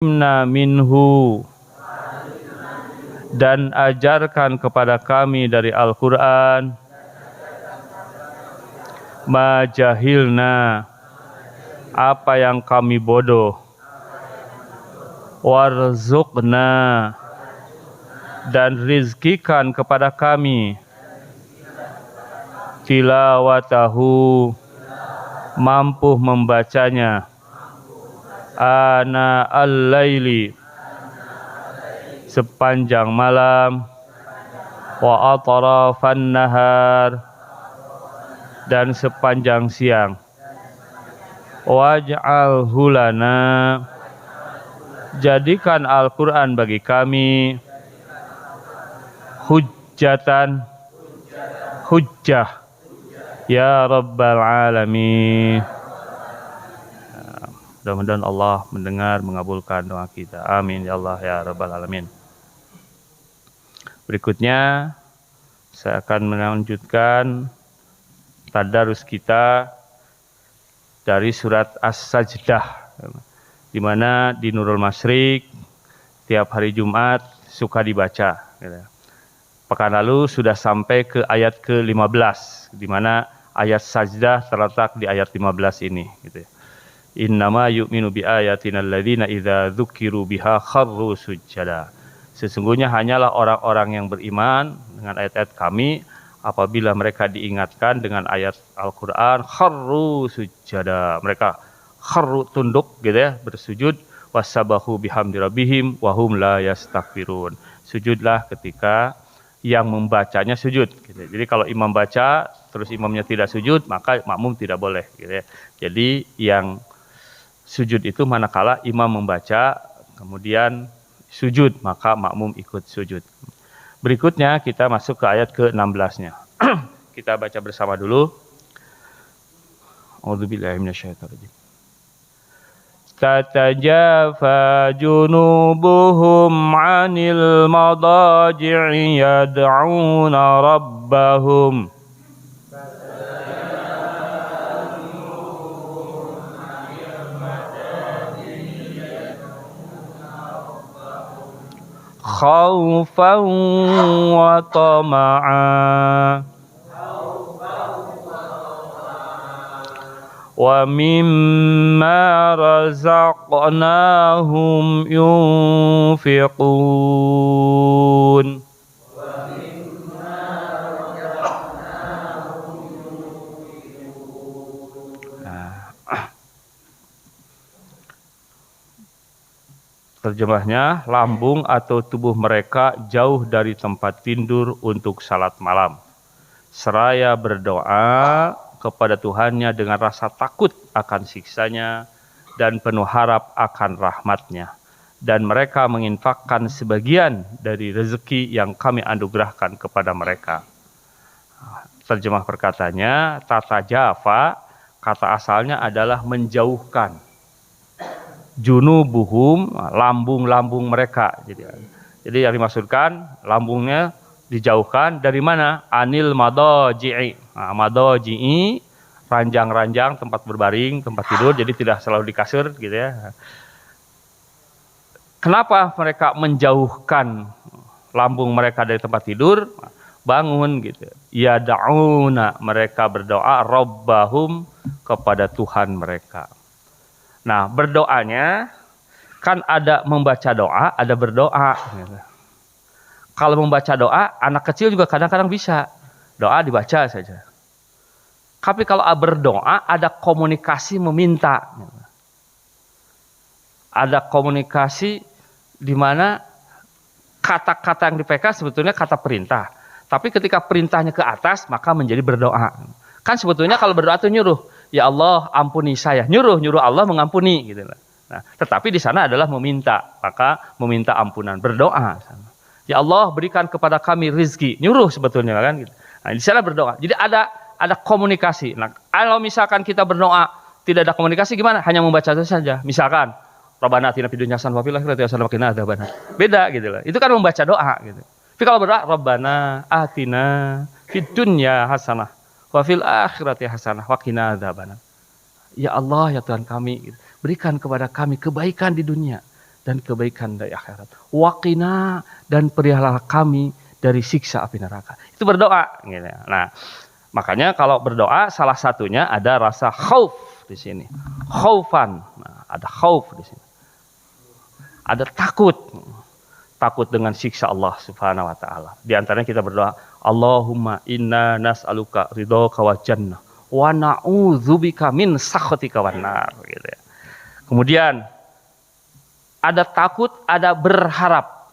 minhu, dan ajarkan kepada kami dari Al-Quran ma jahilna, apa yang kami bodoh, warzuqna, dan rizkikan kepada kami tilawatahu, mampu membacanya, ana al-laili, sepanjang malam, wa atrafan nahar, dan sepanjang siang, waj'alhu lana, jadikan Al-Quran bagi kami hujjatan, hujjah, ya Rabbal Alamin. Mudah-mudahan Allah mendengar, mengabulkan doa kita. Amin ya Allah ya Rabbal Alamin. Berikutnya saya akan melanjutkan tadarus kita dari surat As-Sajdah, di mana di Nurul Masyriq tiap hari Jumat suka dibaca. Pekan lalu sudah sampai ke ayat ke-15, di mana ayat sajdah terletak di ayat 15 ini. Innama yu'minu bi ayatina alladzina idza dzukiru biha kharru sujada. Sesungguhnya hanyalah orang-orang yang beriman dengan ayat-ayat kami, apabila mereka diingatkan dengan ayat Al-Quran, kharru sujada, mereka kharru, tunduk gitu ya, bersujud, wasabahu bihamdi rabbihim wahum la yastakbirun. Sujudlah ketika yang membacanya sujud gitu. Jadi kalau imam baca terus imamnya tidak sujud, maka makmum tidak boleh gitu ya. Jadi yang sujud itu manakala imam membaca kemudian sujud, maka makmum ikut sujud. Berikutnya kita masuk ke ayat ke-16-nya. Kita baca bersama dulu. A'udzubillahi minasyaitonirrajim. Tatajafa junubuhum 'anil madaji'i yad'una rabbahum khawfan wa tama'a wa mimma razaqnahum yunfiqun. Terjemahnya, lambung atau tubuh mereka jauh dari tempat tidur untuk salat malam, seraya berdoa kepada Tuhannya dengan rasa takut akan siksanya dan penuh harap akan rahmatnya. Dan mereka menginfakkan sebagian dari rezeki yang kami anugerahkan kepada mereka. Terjemah perkataannya, tata jafa, kata asalnya adalah menjauhkan. Junubuhum, lambung-lambung mereka. Jadi yang dimaksudkan lambungnya dijauhkan dari mana? Anil madaji'i. Madaji'i, ranjang-ranjang tempat berbaring, tempat tidur, jadi tidak selalu di kasur gitu ya. Kenapa mereka menjauhkan lambung mereka dari tempat tidur? Bangun gitu. Yada'una, mereka berdoa rabbahum, kepada Tuhan mereka. Nah, berdoanya kan ada membaca doa, ada berdoa. Kalau membaca doa, anak kecil juga kadang-kadang bisa. Doa dibaca saja. Tapi kalau berdoa, ada komunikasi meminta. Ada komunikasi di mana kata-kata yang dipegang sebetulnya kata perintah. Tapi ketika perintahnya ke atas, maka menjadi berdoa. Kan sebetulnya kalau berdoa itu nyuruh. Ya Allah, ampuni saya. Nyuruh Allah mengampuni gitu. Nah, tetapi di sana adalah meminta, maka meminta ampunan, berdoa. Ya Allah, berikan kepada kami rizki. Nyuruh sebetulnya kan gitu. Nah, di sana berdoa. Jadi ada komunikasi. Nah, kalau misalkan kita berdoa tidak ada komunikasi gimana? Hanya membaca itu saja. Misalkan Rabbana atina fid dunya hasanah wa fil akhirati hasanah wa qina adzabannar. Beda gitu loh. Itu kan membaca doa gitu. Tapi kalau berdoa Rabbana atina fid dunya hasanah wa fil akhirati hasanah wa qina adzabannar. Ya Allah, ya Tuhan kami, berikan kepada kami kebaikan di dunia dan kebaikan dari akhirat. Waqina, dan peliharalah kami dari siksa api neraka. Itu berdoa. Gitu. Nah, makanya kalau berdoa salah satunya ada rasa khauf di sini. Khaufan. Nah, ada khauf di sini. Ada takut. Takut dengan siksa Allah Subhanahu wa taala. Di antaranya kita berdoa, Allahumma inna nas'aluka ridhaka wa jannah wa na'udzubika min sakhatika wan nar, gitu ya. Kemudian ada takut, ada berharap.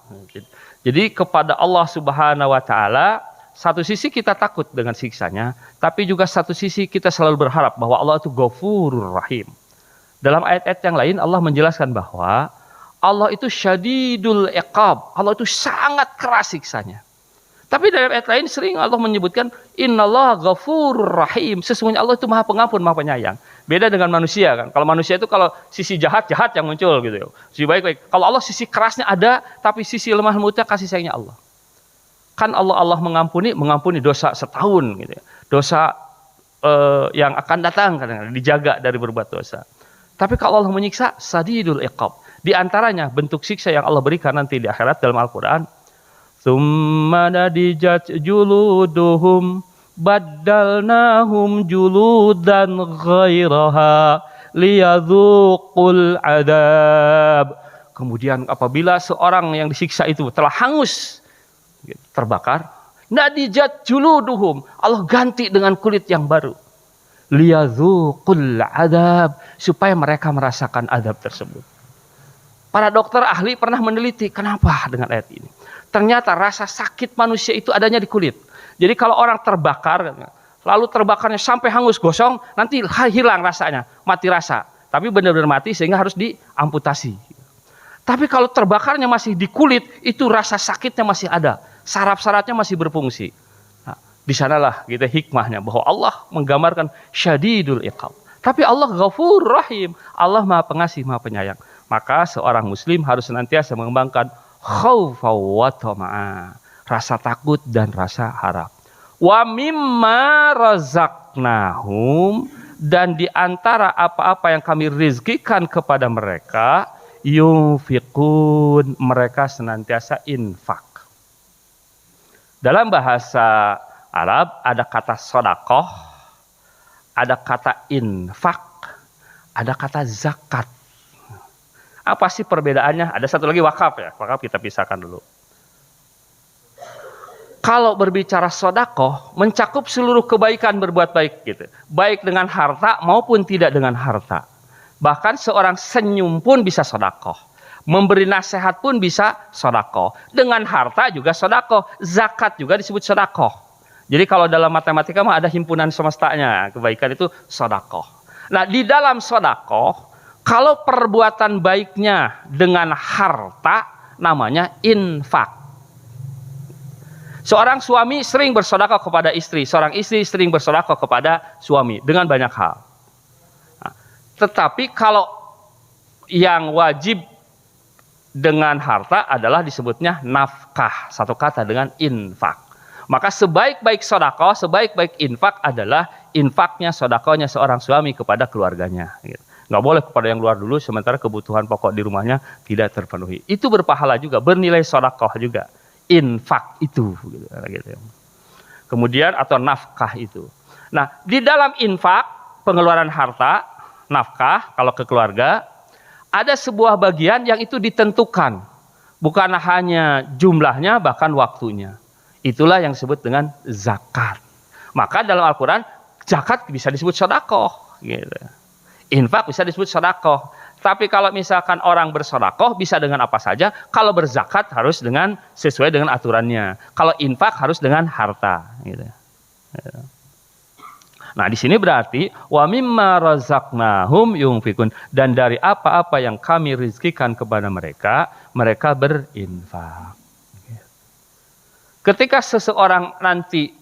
Jadi kepada Allah Subhanahu wa taala, satu sisi kita takut dengan siksanya, tapi juga satu sisi kita selalu berharap bahwa Allah itu Ghafurur Rahim. Dalam ayat-ayat yang lain Allah menjelaskan bahwa Allah itu syadidul iqab. Allah itu sangat keras siksanya. Tapi dalam ayat lain sering Allah menyebutkan innallaha ghafurur rahim. Sesungguhnya Allah itu Maha Pengampun, Maha Penyayang. Beda dengan manusia kan. Kalau manusia itu kalau sisi jahat yang muncul gitu ya. Sisi baik. Kalau Allah sisi kerasnya ada, tapi sisi lemah lembutnya kasih sayangnya Allah. Kan Allah mengampuni dosa setahun gitu ya. Dosa yang akan datang kadang-kadang dijaga dari berbuat dosa. Tapi kalau Allah menyiksa, sadidul iqab. Di antaranya bentuk siksa yang Allah berikan nanti di akhirat dalam Al-Quran. Tsumma nadijat juluduhum baddalnahum juludan ghairaha liyadzuqul adab. Kemudian apabila seorang yang disiksa itu telah hangus, terbakar, nadijat juluduhum, Allah ganti dengan kulit yang baru. Liyadzuqul adab, supaya mereka merasakan adab tersebut. Para dokter ahli pernah meneliti kenapa dengan ayat ini. Ternyata rasa sakit manusia itu adanya di kulit. Jadi kalau orang terbakar, lalu terbakarnya sampai hangus gosong, nanti hilang rasanya, mati rasa. Tapi benar-benar mati sehingga harus diamputasi. Tapi kalau terbakarnya masih di kulit, itu rasa sakitnya masih ada, saraf-sarafnya masih berfungsi. Nah, di sanalah kita hikmahnya bahwa Allah menggambarkan syadidul iqab. Tapi Allah Ghafur Rahim, Allah Maha Pengasih, Maha Penyayang. Maka seorang muslim harus senantiasa mengembangkan khaufa wa tama'a, rasa takut dan rasa harap. Wa mimma razaqnahum, dan di antara apa-apa yang kami rizkikan kepada mereka, yunfiqun, mereka senantiasa infak. Dalam bahasa Arab ada kata sedekah, ada kata infak, ada kata zakat. Apa sih perbedaannya? Ada satu lagi wakaf ya. Wakaf kita pisahkan dulu. Kalau berbicara sedekah, mencakup seluruh kebaikan berbuat baik gitu. Baik dengan harta maupun tidak dengan harta. Bahkan seorang senyum pun bisa sedekah. Memberi nasihat pun bisa sedekah. Dengan harta juga sedekah. Zakat juga disebut sedekah. Jadi kalau dalam matematika mah ada himpunan semestanya. Kebaikan itu sedekah. Nah, di dalam sedekah, kalau perbuatan baiknya dengan harta, namanya infak. Seorang suami sering bersedekah kepada istri, seorang istri sering bersedekah kepada suami dengan banyak hal. Nah, tetapi kalau yang wajib dengan harta adalah disebutnya nafkah, satu kata dengan infak. Maka sebaik-baik sedekah, sebaik-baik infak adalah infaknya, sedekahnya seorang suami kepada keluarganya. Gitu. Nggak boleh kepada yang luar dulu, sementara kebutuhan pokok di rumahnya tidak terpenuhi. Itu berpahala juga, bernilai sedekah juga. Infak itu. Gitu. Kemudian atau nafkah itu. Nah, di dalam infak, pengeluaran harta, nafkah, kalau ke keluarga, ada sebuah bagian yang itu ditentukan. Bukan hanya jumlahnya, bahkan waktunya. Itulah yang disebut dengan zakat. Maka dalam Al-Quran, zakat bisa disebut sedekah. Gitu. Infak bisa disebut sedekah. Tapi kalau misalkan orang bersedekah bisa dengan apa saja. Kalau berzakat harus dengan sesuai dengan aturannya. Kalau infak harus dengan harta. Gitu. Nah, di sini berarti wa mimma razaqnahum yunfikun, dan dari apa-apa yang kami rizkikan kepada mereka, mereka berinfak. Ketika seseorang nanti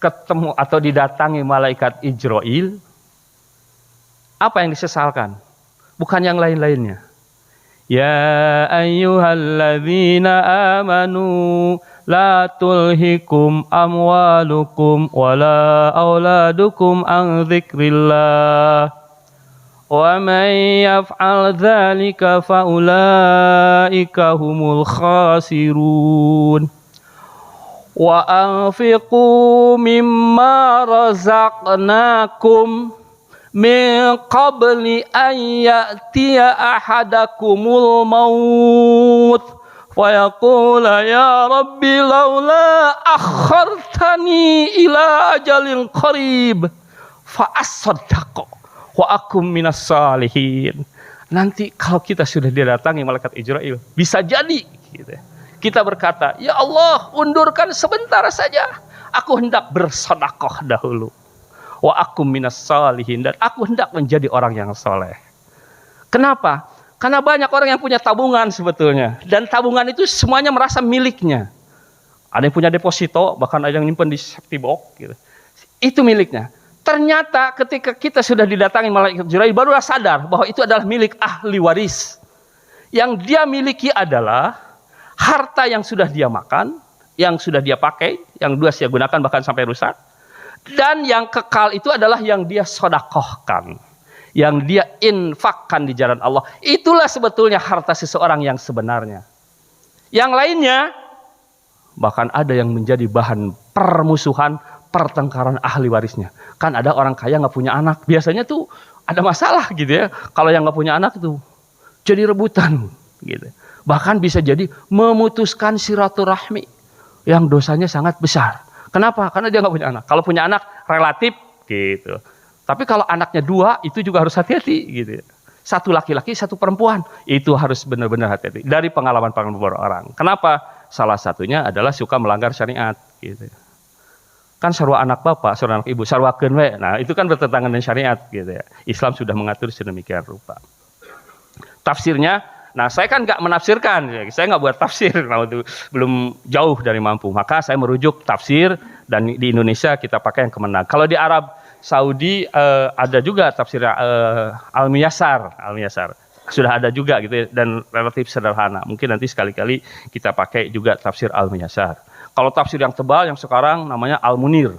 ketemu atau didatangi malaikat Ijrail, apa yang disesalkan? Bukan yang lain-lainnya. Ya ayyuhalladzina amanu la tulhikum amwalukum wala auladukum an dzikrillah. وَمَنْ يَفْعَلْ ذَلِكَ فَأُولَئِكَ هُمُ الْخَاسِرُونَ وَأَنْفِقُوا مِمَّا رَزَقْنَاكُمْ مِنْ قَبْلِ أَنْ يَأْتِيَ أَحَدَكُمُ الْمَوْتُ فَيَقُولَ يَا رَبِّ لَوْلَا أَخَّرْتَنِي إِلَى أَجَلٍ قَرِيبٍ فَأَصَّدَّقَ وَأَكُن مِنَس صَالِحِينَ. Nanti kalau kita sudah didatangi malaikat Israil, bisa jadi gitu, kita berkata, ya Allah, undurkan sebentar saja, aku hendak bersedekah dahulu. Wa akum minas salihin, dan aku hendak menjadi orang yang soleh. Kenapa? Karena banyak orang yang punya tabungan sebetulnya, dan tabungan itu semuanya merasa miliknya. Ada yang punya deposito, bahkan ada yang nyimpen di safety box gitu. Itu miliknya. Ternyata ketika kita sudah didatangi malaikat Jibril, barulah sadar bahwa itu adalah milik ahli waris. Yang dia miliki adalah harta yang sudah dia makan, yang sudah dia pakai, yang sudah dia gunakan bahkan sampai rusak. Dan yang kekal itu adalah yang dia sedekahkan, yang dia infakkan di jalan Allah. Itulah sebetulnya harta seseorang yang sebenarnya. Yang lainnya, bahkan ada yang menjadi bahan permusuhan, pertengkaran ahli warisnya. Kan ada orang kaya nggak punya anak, biasanya tuh ada masalah gitu ya. Kalau yang nggak punya anak itu jadi rebutan gitu. Bahkan bisa jadi memutuskan silaturahmi yang dosanya sangat besar. Kenapa? Karena dia nggak punya anak. Kalau punya anak relatif gitu. Tapi kalau anaknya dua, itu juga harus hati-hati gitu. Satu laki-laki, satu perempuan, itu harus benar-benar hati-hati. Dari pengalaman-pengalaman orang. Kenapa? Salah satunya adalah suka melanggar syariat gitu. Kan sarwa anak bapak, sarwa anak ibu, sarwakeun we. Nah, itu kan bertentangan dengan syariat gitu ya. Islam sudah mengatur sedemikian rupa. Tafsirnya, nah saya kan nggak menafsirkan, saya nggak buat tafsir, nah, itu belum jauh dari mampu. Maka saya merujuk tafsir, dan di Indonesia kita pakai yang Kemenag. Kalau di Arab Saudi ada juga tafsir Al-Muyassar, sudah ada juga gitu ya, dan relatif sederhana. Mungkin nanti sekali-kali kita pakai juga tafsir Al-Muyassar. Kalau tafsir yang tebal yang sekarang namanya Al-Munir,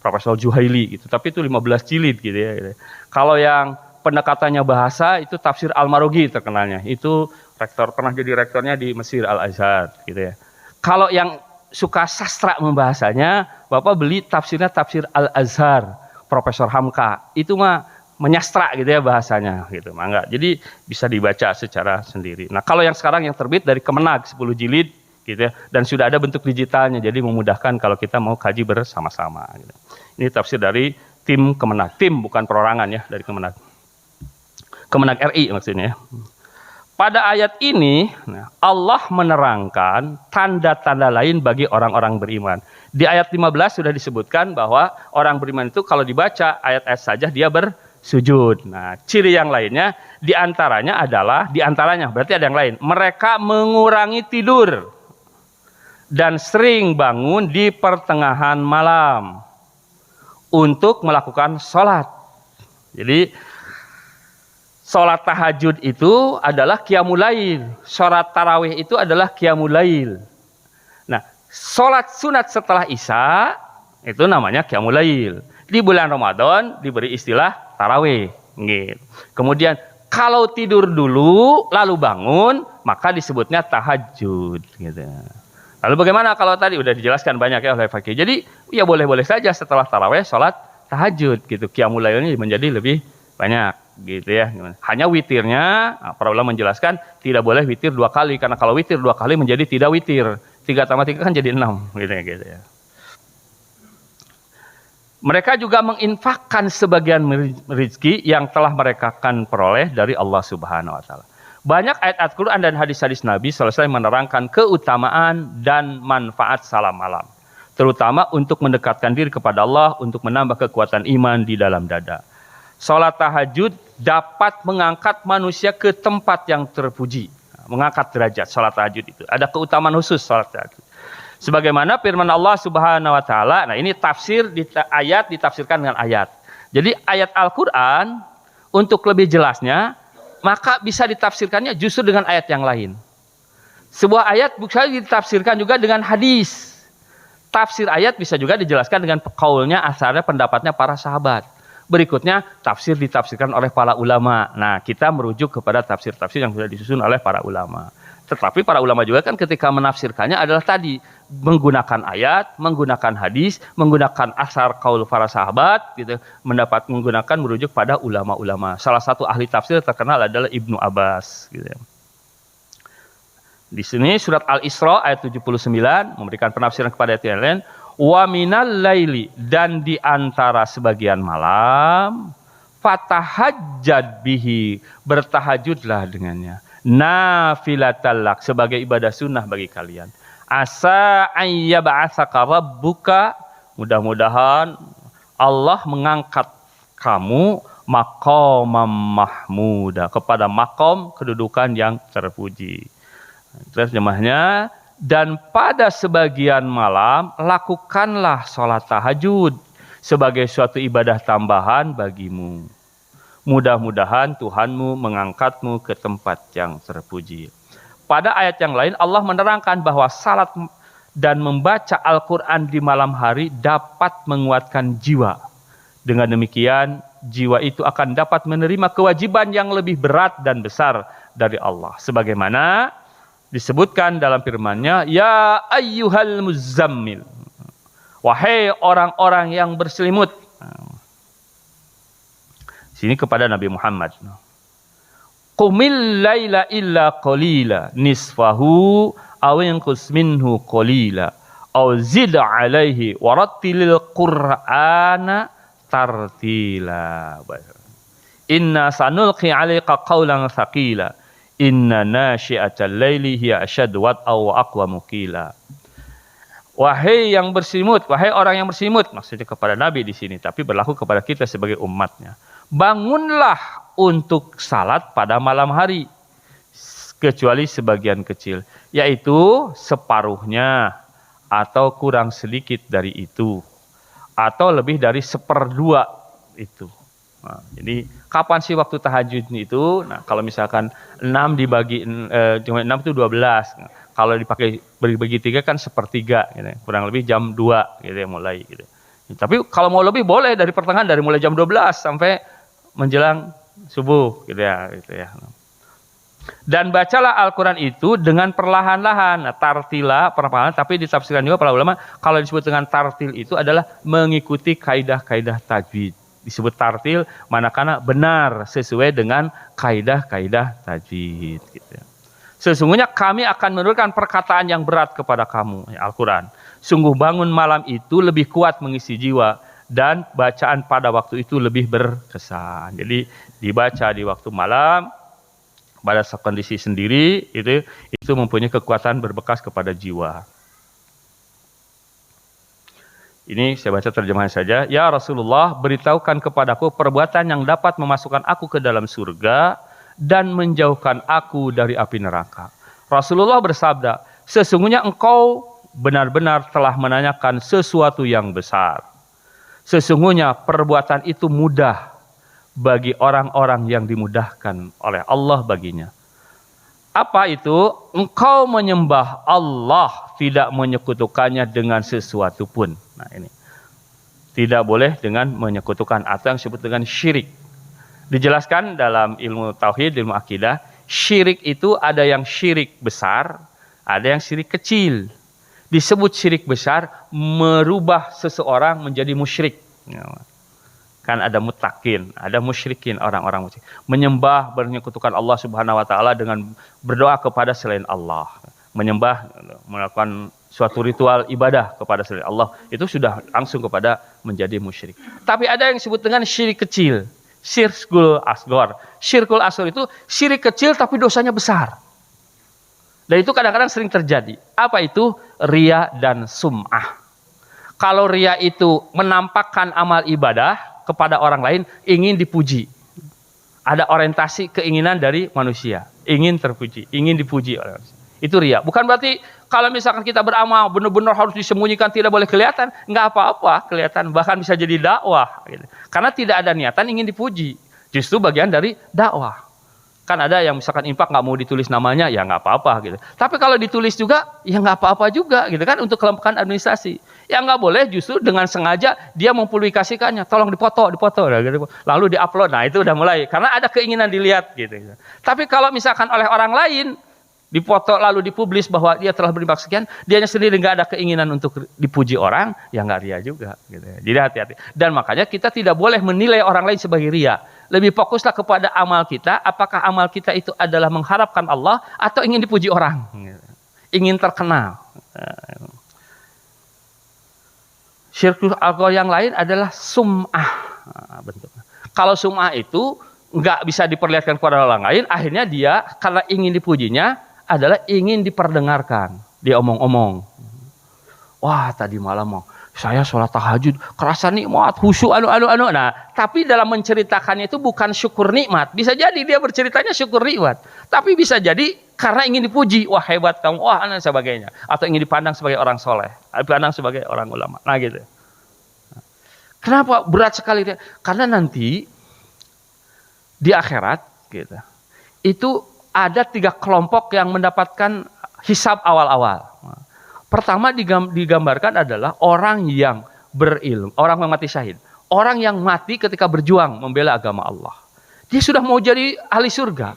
Profesor Juhaili gitu. Tapi itu 15 jilid gitu ya. Gitu. Kalau yang pendekatannya bahasa itu tafsir Al-Marogi terkenalnya. Itu pernah jadi rektornya di Mesir Al-Azhar gitu ya. Kalau yang suka sastra membahasanya, Bapak beli tafsirnya tafsir Al-Azhar, Profesor Hamka. Itu mah menyastra gitu ya bahasanya gitu. Mangga. Jadi bisa dibaca secara sendiri. Nah, kalau yang sekarang yang terbit dari Kemenag 10 jilid gitu ya, dan sudah ada bentuk digitalnya, jadi memudahkan kalau kita mau kaji bersama-sama gitu. Ini tafsir dari tim Kemenag, tim bukan perorangan ya, dari Kemenag RI maksudnya ya. Pada ayat ini Allah menerangkan tanda-tanda lain bagi orang-orang beriman. Di ayat 15 sudah disebutkan bahwa orang beriman itu kalau dibaca ayat-ayat saja dia bersujud. Nah, ciri yang lainnya diantaranya berarti ada yang lain, mereka mengurangi tidur dan sering bangun di pertengahan malam untuk melakukan sholat. Jadi sholat tahajud itu adalah qiyamul lail, sholat tarawih itu adalah qiyamul lail. Nah, sholat sunat setelah isya itu namanya qiyamul lail. Di bulan Ramadan diberi istilah tarawih. Gitu. Kemudian kalau tidur dulu lalu bangun maka disebutnya tahajud. Gitu. Lalu bagaimana kalau tadi udah dijelaskan banyak ya oleh Fakih. Jadi ya boleh-boleh saja setelah tarawih sholat tahajud gitu. Qiyamul lailnya menjadi lebih banyak gitu ya. Hanya witirnya, para ulama menjelaskan tidak boleh witir 2 kali, karena kalau witir 2 kali menjadi tidak witir. 3 tambah 3 kan jadi 6 gitu ya. Mereka juga menginfakkan sebagian rezeki yang telah mereka akan peroleh dari Allah Subhanahu wa taala. Banyak ayat-ayat Quran dan hadis-hadis Nabi selesai menerangkan keutamaan dan manfaat salam malam. Terutama untuk mendekatkan diri kepada Allah, untuk menambah kekuatan iman di dalam dada. Salat tahajud dapat mengangkat manusia ke tempat yang terpuji. Mengangkat derajat salat tahajud itu. Ada keutamaan khusus salat tahajud. Sebagaimana firman Allah Subhanahu wa taala, nah ini tafsir di ayat ditafsirkan dengan ayat. Jadi ayat Al-Qur'an untuk lebih jelasnya maka bisa ditafsirkannya justru dengan ayat yang lain. Sebuah ayat bisa ditafsirkan juga dengan hadis. Tafsir ayat bisa juga dijelaskan dengan kaulnya, asarnya, pendapatnya para sahabat. Berikutnya tafsir ditafsirkan oleh para ulama. Nah, kita merujuk kepada tafsir-tafsir yang sudah disusun oleh para ulama. Tetapi para ulama juga kan ketika menafsirkannya adalah tadi menggunakan ayat, menggunakan hadis, menggunakan asar kaul para sahabat, gitu, menggunakan merujuk pada ulama-ulama. Salah satu ahli tafsir terkenal adalah Ibnu Abbas. Gitu. Di sini surat Al-Isra ayat 79 memberikan penafsiran kepada ayat yang lain. Wa minal laili, dan di antara sebagian malam, fatahajjad bihi, bertahajudlah dengannya. Nafilatal lak, sebagai ibadah sunnah bagi kalian. Asa ayyab'atsaka rabbuka, mudah-mudahan Allah mengangkat kamu maqamam mahmuda, kepada makom kedudukan yang terpuji. Terjemahnya, dan pada sebagian malam lakukanlah sholat tahajud sebagai suatu ibadah tambahan bagimu. Mudah-mudahan Tuhanmu mengangkatmu ke tempat yang terpuji. Pada ayat yang lain Allah menerangkan bahwa salat dan membaca Al-Quran di malam hari dapat menguatkan jiwa. Dengan demikian jiwa itu akan dapat menerima kewajiban yang lebih berat dan besar dari Allah. Sebagaimana disebutkan dalam firman-Nya, ya ayyuhal muzammil, wahai orang-orang yang berselimut. Sini kepada Nabi Muhammad. Qumil laila illa qalila nisfahu aw yanqus minhu qalila aw zid alaihi warattilil qur'ana tartila. Inna sanulqi 'alaika qawlan tsaqila. Inna nasyi'atal laili hiya asyaddu wat'aw wa aqwamu qila. Wahai yang berselimut, wahai orang yang berselimut, maksudnya kepada Nabi di sini, tapi berlaku kepada kita sebagai umatnya. Bangunlah untuk salat pada malam hari, kecuali sebagian kecil, yaitu separuhnya atau kurang sedikit dari itu, atau lebih dari 1/2 itu. Nah, jadi kapan sih waktu tahajud itu? Nah, kalau misalkan 6 dibagi 6 itu 12. Nah, kalau dipakai bagi 3 kan 1/3 gitu. Kurang lebih jam 2 gitu ya, mulai gitu. Tapi kalau mau lebih boleh dari pertengahan, dari mulai jam 12 sampai menjelang subuh gitu ya, gitu ya. Dan bacalah Al-Quran itu dengan perlahan-lahan. Nah, tartila perlahan, tapi ditafsirkan juga para ulama kalau disebut dengan tartil itu adalah mengikuti kaidah-kaidah tajwid. Disebut tartil manakala benar sesuai dengan kaidah-kaidah tajwid. Gitu. Sesungguhnya kami akan menurunkan perkataan yang berat kepada kamu, ya, Al-Quran. Sungguh bangun malam itu lebih kuat mengisi jiwa dan bacaan pada waktu itu lebih berkesan. Jadi dibaca di waktu malam pada kondisi sendiri itu mempunyai kekuatan berbekas kepada jiwa. Ini saya baca terjemahan saja. Ya Rasulullah, beritahukan kepadaku perbuatan yang dapat memasukkan aku ke dalam surga dan menjauhkan aku dari api neraka. Rasulullah bersabda, sesungguhnya engkau benar-benar telah menanyakan sesuatu yang besar. Sesungguhnya perbuatan itu mudah bagi orang-orang yang dimudahkan oleh Allah baginya. Apa itu? Engkau menyembah Allah, tidak menyekutukannya dengan sesuatu pun. Nah ini. Tidak boleh dengan menyekutukan atau yang disebut dengan syirik. Dijelaskan dalam ilmu tauhid, ilmu akidah, syirik itu ada yang syirik besar, ada yang syirik kecil. Disebut syirik besar merubah seseorang menjadi musyrik. Kan ada mutakin, ada musyrikin, orang-orang musyrik. Menyembah, menyekutukan Allah Subhanahu wa taala dengan berdoa kepada selain Allah. Menyembah, melakukan suatu ritual ibadah kepada selain Allah, itu sudah langsung kepada menjadi musyrik. Tapi ada yang disebut dengan syirik kecil, syirkul asghar. Syirkul asghar itu syirik kecil tapi dosanya besar. Dan itu kadang-kadang sering terjadi. Apa itu? Riya dan sum'ah. Kalau riya itu menampakkan amal ibadah kepada orang lain, ingin dipuji. Ada orientasi keinginan dari manusia, ingin terpuji, ingin dipuji oleh manusia. Itu riya. Bukan berarti kalau misalkan kita beramal benar-benar harus disembunyikan, tidak boleh kelihatan, nggak apa-apa kelihatan, bahkan bisa jadi dakwah. Gitu. Karena tidak ada niatan ingin dipuji, justru bagian dari dakwah. Kan ada yang misalkan infak nggak mau ditulis namanya, ya nggak apa-apa gitu. Tapi kalau ditulis juga, ya nggak apa-apa juga gitu kan untuk kelompokan administrasi. Yang nggak boleh justru dengan sengaja dia mempublikasikannya, tolong dipoto, lalu diupload. Nah itu udah mulai, karena ada keinginan dilihat gitu. Tapi kalau misalkan oleh orang lain dipoto lalu dipublis bahwa dia telah berinfak sekian, dianya sendiri nggak ada keinginan untuk dipuji orang, ya nggak ria juga. Gitu. Jadi hati-hati. Dan makanya kita tidak boleh menilai orang lain sebagai ria. Lebih fokuslah kepada amal kita, apakah amal kita itu adalah mengharapkan Allah atau ingin dipuji orang, ingin terkenal. Syirkul akbar yang lain adalah sum'ah bentuknya. Kalau sum'ah itu nggak bisa diperlihatkan kepada orang lain, akhirnya dia karena ingin dipujinya adalah ingin diperdengarkan, dia omong-omong. Wah tadi malam mau saya sholat tahajud, kerasa nikmat, khusyuk, Nah, tapi dalam menceritakannya itu bukan syukur nikmat. Bisa jadi dia berceritanya syukur nikmat. Tapi bisa jadi karena ingin dipuji. Wah hebat kamu, wah dan sebagainya. Atau ingin dipandang sebagai orang soleh, dipandang sebagai orang ulama. Nah gitu. Kenapa berat sekali dia? Karena nanti di akhirat gitu, itu ada 3 kelompok yang mendapatkan hisab awal-awal. Pertama digambarkan adalah orang yang berilmu, orang yang mati syahid. Orang yang mati ketika berjuang membela agama Allah. Dia sudah mau jadi ahli surga.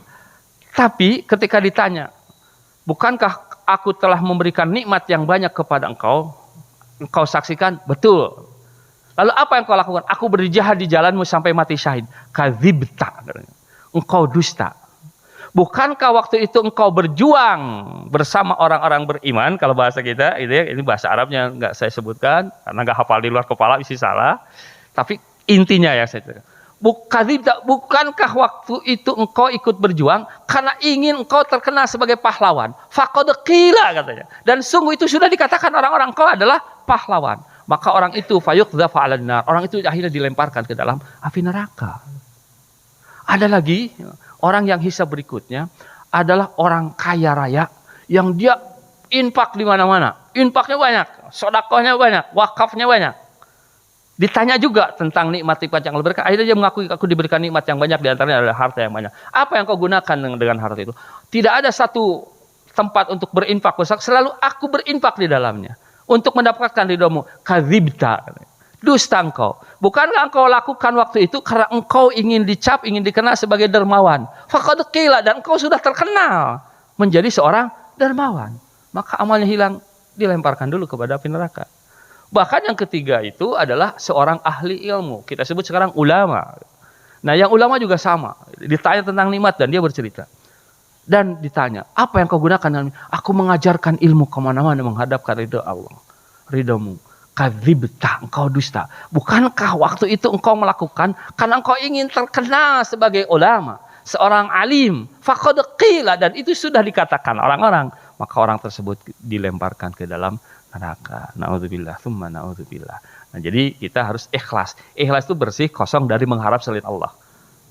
Tapi ketika ditanya, bukankah aku telah memberikan nikmat yang banyak kepada engkau? Engkau saksikan? Betul. Lalu apa yang kau lakukan? Aku berjihad di jalanmu sampai mati syahid. Kadzibta. Engkau dusta. Bukankah waktu itu engkau berjuang bersama orang-orang beriman? Kalau bahasa kita, ini bahasa Arabnya nggak saya sebutkan karena nggak hafal di luar kepala, isi salah. Tapi intinya ya saya cerita. Bukankah waktu itu engkau ikut berjuang karena ingin engkau terkenal sebagai pahlawan? Faqad qila katanya. Dan sungguh itu sudah dikatakan orang-orang engkau adalah pahlawan. Maka orang itu fayuqdhafu 'alan nar. Orang itu akhirnya dilemparkan ke dalam api neraka. Ada lagi orang yang hisab berikutnya adalah orang kaya raya yang dia infak di mana-mana. Infaknya banyak, sedekahnya banyak, wakafnya banyak. Ditanya juga tentang nikmat-nikmat yang diberikan. Akhirnya dia mengakui, aku diberikan nikmat yang banyak, diantaranya adalah harta yang banyak. Apa yang kau gunakan dengan harta itu? Tidak ada satu tempat untuk berinfak, selalu aku berinfak di dalamnya untuk mendapatkan ridhomu. Kadzibta. Dusta engkau. Bukankah engkau lakukan waktu itu karena engkau ingin dicap, ingin dikenal sebagai dermawan. Faqad qila, dan engkau sudah terkenal menjadi seorang dermawan. Maka amalnya hilang, dilemparkan dulu kepada api neraka. Bahkan yang ketiga itu adalah seorang ahli ilmu. Kita sebut sekarang ulama. Nah yang ulama juga sama. Ditanya tentang nikmat dan dia bercerita. Dan ditanya, apa yang kau gunakan? Aku mengajarkan ilmu kemana-mana menghadapkan ridho Allah. Ridhomu. Kadzibta, engkau dusta. Bukankah waktu itu engkau melakukan karena engkau ingin terkenal sebagai ulama, seorang alim? Faqad qila, dan itu sudah dikatakan orang-orang, maka orang tersebut dilemparkan ke dalam neraka. Na'udzubillah, tsumma na'udzubillah. Nah, jadi kita harus ikhlas. Ikhlas itu bersih, kosong dari mengharap selain Allah.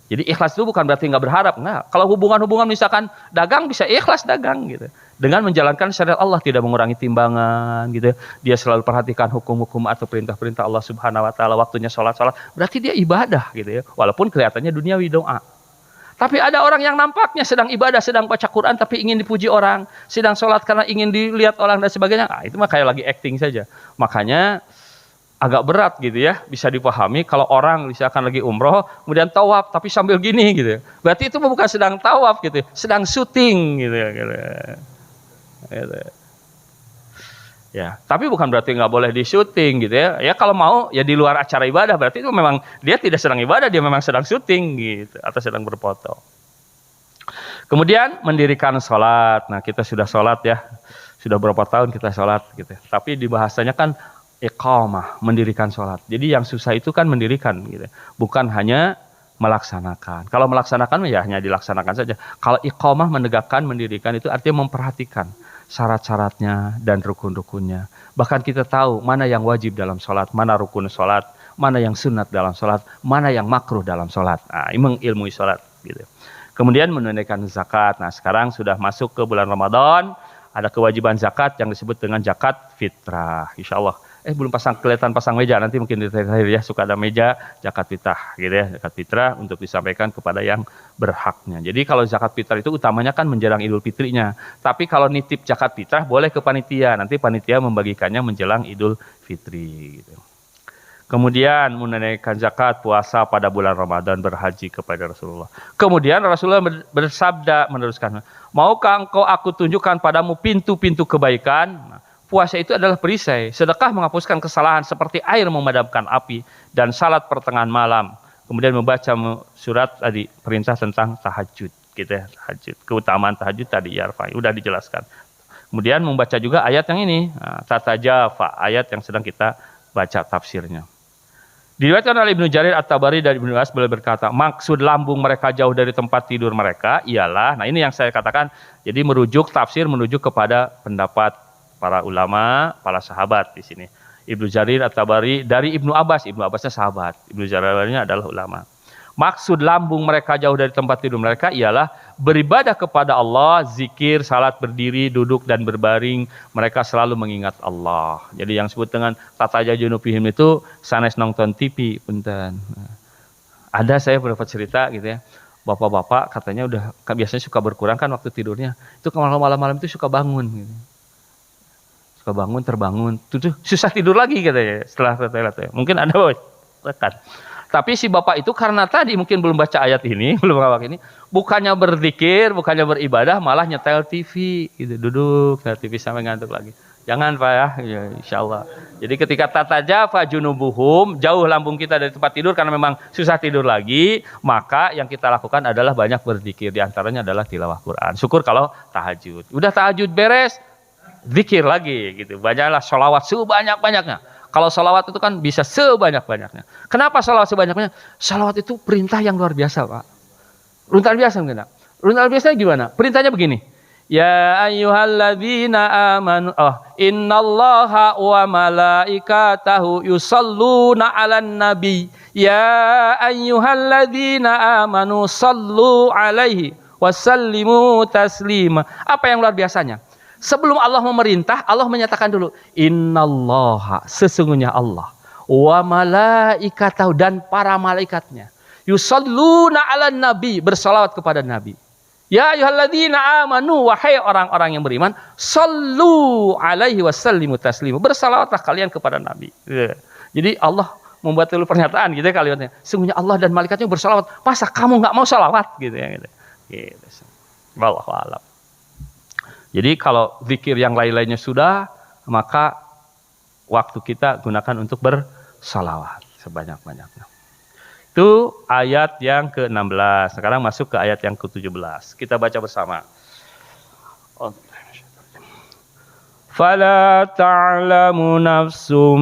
Jadi ikhlas itu bukan berarti nggak berharap, nggak. Kalau hubungan-hubungan misalkan dagang bisa ikhlas dagang gitu. Dengan menjalankan syariat Allah, tidak mengurangi timbangan gitu. Dia selalu perhatikan hukum-hukum atau perintah-perintah Allah Subhanahu wa taala, waktunya sholat-sholat, berarti dia ibadah gitu ya. Walaupun kelihatannya duniawi doa. Tapi ada orang yang nampaknya sedang ibadah, sedang baca Quran tapi ingin dipuji orang, sedang sholat karena ingin dilihat orang dan sebagainya. Nah, itu mah kayak lagi acting saja. Makanya agak berat gitu ya, bisa dipahami kalau orang misalkan lagi umroh kemudian tawaf tapi sambil gini gitu, berarti itu bukan sedang tawaf gitu, sedang syuting gitu ya, gitu. Ya, tapi bukan berarti nggak boleh di syuting gitu ya. Ya kalau mau ya di luar acara ibadah, berarti itu memang dia tidak sedang ibadah, dia memang sedang syuting gitu atau sedang berfoto. Kemudian mendirikan sholat. Nah kita sudah sholat ya, sudah berapa tahun kita sholat gitu. Tapi di bahasanya kan iqamah, mendirikan sholat. Jadi yang susah itu kan mendirikan gitu. Bukan hanya melaksanakan. Kalau melaksanakan ya hanya dilaksanakan saja. Kalau iqamah, menegakkan, mendirikan, itu artinya memperhatikan syarat-syaratnya dan rukun-rukunnya. Bahkan kita tahu mana yang wajib dalam sholat, mana rukun sholat, mana yang sunat dalam sholat, mana yang makruh dalam sholat. Nah, ini mengilmui sholat gitu. Kemudian menunaikan zakat. Nah sekarang sudah masuk ke bulan Ramadan, ada kewajiban zakat yang disebut dengan zakat fitrah. Insya Allah belum kelihatan pasang meja, nanti mungkin di terakhir ya, suka ada meja zakat fitrah gitu ya, zakat fitrah untuk disampaikan kepada yang berhaknya. Jadi kalau zakat fitrah itu utamanya kan menjelang Idul Fitrinya, tapi kalau nitip zakat fitrah boleh ke panitia, nanti panitia membagikannya menjelang Idul Fitri gitu. Kemudian menunaikan zakat, puasa pada bulan Ramadan, berhaji kepada Rasulullah. Kemudian Rasulullah bersabda meneruskan, maukah engkau aku tunjukkan padamu pintu-pintu kebaikan? Puasa itu adalah perisai, sedekah menghapuskan kesalahan seperti air memadamkan api, dan salat pertengahan malam. Kemudian membaca surat tadi, perintah tentang tahajud, gitu ya, tahajud. Keutamaan tahajud tadi ya, udah dijelaskan. Kemudian membaca juga ayat yang ini, tatajafa, ayat yang sedang kita baca tafsirnya. Diriwayatkan oleh Ibnu Jarir At-Tabari dari Ibnu Abbas, beliau berkata, maksud lambung mereka jauh dari tempat tidur mereka ialah, nah ini yang saya katakan, jadi merujuk tafsir, menuju kepada pendapat para ulama, para sahabat di sini. Ibnu Jarir At-Tabari dari Ibnu Abbas, Ibnu Abbasnya sahabat, Ibnu Jarirnya adalah ulama. Maksud lambung mereka jauh dari tempat tidur mereka ialah beribadah kepada Allah, zikir, salat berdiri, duduk dan berbaring, mereka selalu mengingat Allah. Jadi yang disebut dengan tataja junubihim itu sanes nonton TV, punten. Ada saya berdapat cerita gitu ya. Bapak-bapak katanya udah biasanya suka berkurang kan waktu tidurnya. Itu malam-malam itu suka bangun gitu. Suka bangun, terbangun, tuh susah tidur lagi katanya setelah toilet. Mungkin ada tekan. Tapi si bapak itu karena tadi mungkin belum baca ayat ini, belum ngawak ini, bukannya berzikir, bukannya beribadah, malah nyetel TV, gitu, duduk nyetel TV sampai ngantuk lagi. Jangan Pak ya insya Allah. Jadi ketika tatajafa junubuhum, jauh lambung kita dari tempat tidur karena memang susah tidur lagi, maka yang kita lakukan adalah banyak berzikir, diantaranya adalah tilawah Quran. Syukur kalau tahajud. Udah tahajud beres, zikir lagi, gitu. Banyaklah sholawat sebanyak-banyaknya. Kalau salawat itu kan bisa sebanyak-banyaknya. Kenapa salawat sebanyak-banyaknya? Salawat itu perintah yang luar biasa, Pak. Luar biasa enggak? Luar biasa gimana? Perintahnya begini. Ya ayyuhalladzina amanu innallaha wa malaikatahu yusalluna 'alan nabi. Ya ayyuhalladzina amanu sallu 'alaihi wasallimu taslima. Apa yang luar biasanya? Sebelum Allah memerintah, Allah menyatakan dulu, innallaha, sesungguhnya Allah, wa malaikatahu, dan para malaikatnya, yusalluna 'alan nabi, bersalawat kepada nabi. Ya ayyuhalladzina amanu, wahai orang-orang yang beriman, sallu 'alaihi wasallimu taslima, bersalawatlah kalian kepada nabi. Jadi Allah membuat dulu pernyataan gitu ya kalimatnya. Sesungguhnya Allah dan malaikatnya bersalawat, masa kamu nggak mau salawat gitu ya gitu. Wallahu a'lam. Jadi kalau zikir yang lain-lainnya sudah, maka waktu kita gunakan untuk bersalawat sebanyak-banyaknya. Itu ayat yang ke-16. Sekarang masuk ke ayat yang ke-17. Kita baca bersama. Fala ta'lamu nafsum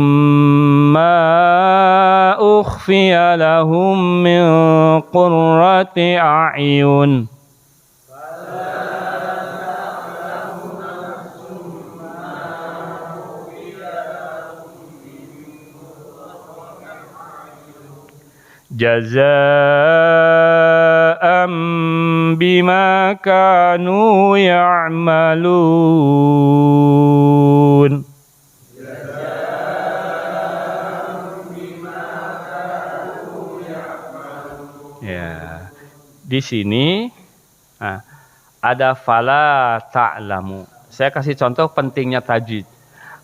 ma ukhfiya lahum min qurrati a'yun. Jazaa'an bima kanu ya'malun. Ya, di sini ada fala ta'lamu. Saya kasih contoh pentingnya tajwid.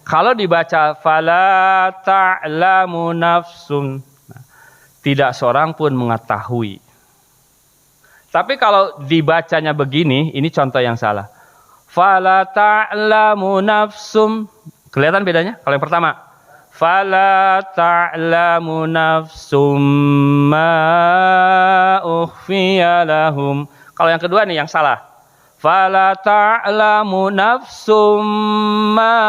Kalau dibaca fala ta'lamu nafsun, tidak seorang pun mengetahui. Tapi kalau dibacanya begini, ini contoh yang salah. Fala ta'lamu nafsum. Kelihatan bedanya? Kalau yang pertama, fala ta'lamu nafsum ma ukhfiya lahum. Kalau yang kedua nih yang salah. Fala ta'lamu nafsum ma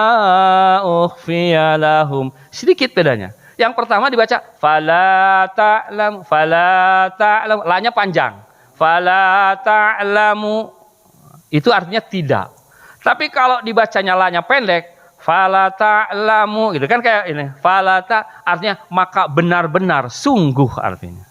ukhfiya lahum. Sedikit bedanya. Yang pertama dibaca fala ta'lam, la-nya panjang. Fala ta'lamu, itu artinya tidak. Tapi kalau dibacanya la-nya pendek, fala ta'lamu, gitu kan kayak ini. Fala artinya maka benar-benar, sungguh artinya.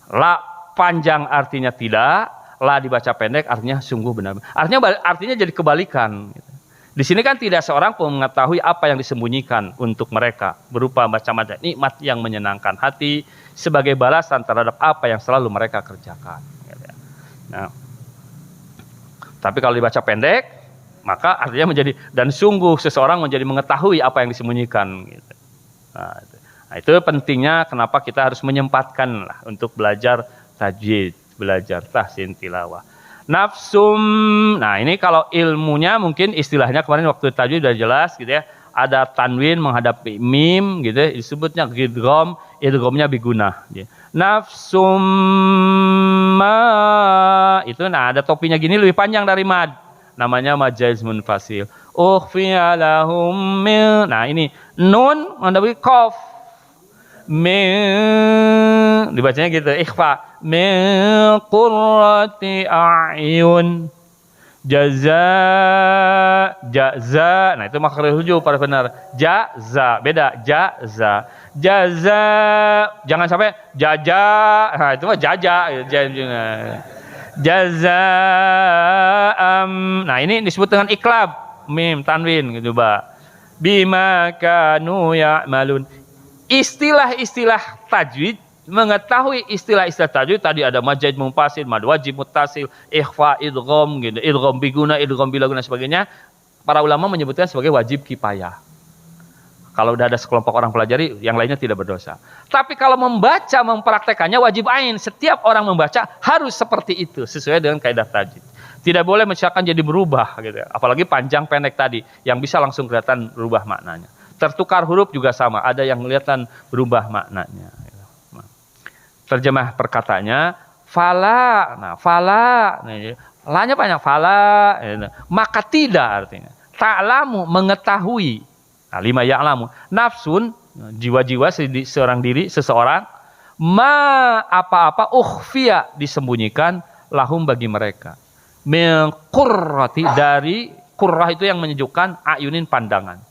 La panjang artinya tidak, la dibaca pendek artinya sungguh benar. Artinya jadi kebalikan. Gitu. Di sini kan tidak seorang pun mengetahui apa yang disembunyikan untuk mereka berupa macam-macam nikmat yang menyenangkan hati sebagai balasan terhadap apa yang selalu mereka kerjakan. Nah, tapi kalau dibaca pendek, maka artinya menjadi dan sungguh seseorang menjadi mengetahui apa yang disembunyikan. Nah, itu pentingnya kenapa kita harus menyempatkan lah untuk belajar tajwid, belajar tahsin tilawah. Nafsum, nah ini kalau ilmunya mungkin istilahnya kemarin waktu tajwid sudah jelas gitu ya. Ada tanwin menghadapi mim gitu ya, disebutnya idgham, idghamnya bigunah. Nafsum ma itu nah ada topinya gini lebih panjang dari mad. Namanya majaz munfasil. Ukhfiya lahum min. Nah ini nun menghadapi qaf. Min dibacanya gitu ikhfa min qurrati a'yun jaza nah itu makhraj hujub pada benar jaza beda jaza jangan sampai jaja nah itu mah jaja jaza nah ini disebut dengan iklab mim tanwin gitu Pak bima kanu ya'malun. Istilah-istilah tajwid, mengetahui istilah-istilah tajwid tadi ada majaz munfasil, mad wajib muttasil, ikhfa, idgham gitu, idgham biguna, idgham bilaguna sebagainya. Para ulama menyebutkan sebagai wajib kifayah. Kalau udah ada sekelompok orang pelajari, yang lainnya tidak berdosa. Tapi kalau membaca, mempraktekannya wajib ain. Setiap orang membaca harus seperti itu sesuai dengan kaidah tajwid. Tidak boleh misalkan jadi berubah gitu. Apalagi panjang pendek tadi yang bisa langsung kelihatan berubah maknanya. Tertukar huruf juga sama, ada yang kelihatan berubah maknanya. Terjemah perkataannya, fala, nah fala, lanya banyak fala, maka tidak artinya. Ta'lamu mengetahui, nah, lima ya'lamu, nafsun jiwa-jiwa seorang diri, seseorang, ma apa-apa ukhfiya disembunyikan lahum bagi mereka. Min qurrati dari qurrah itu yang menyejukkan, ayunin pandangan.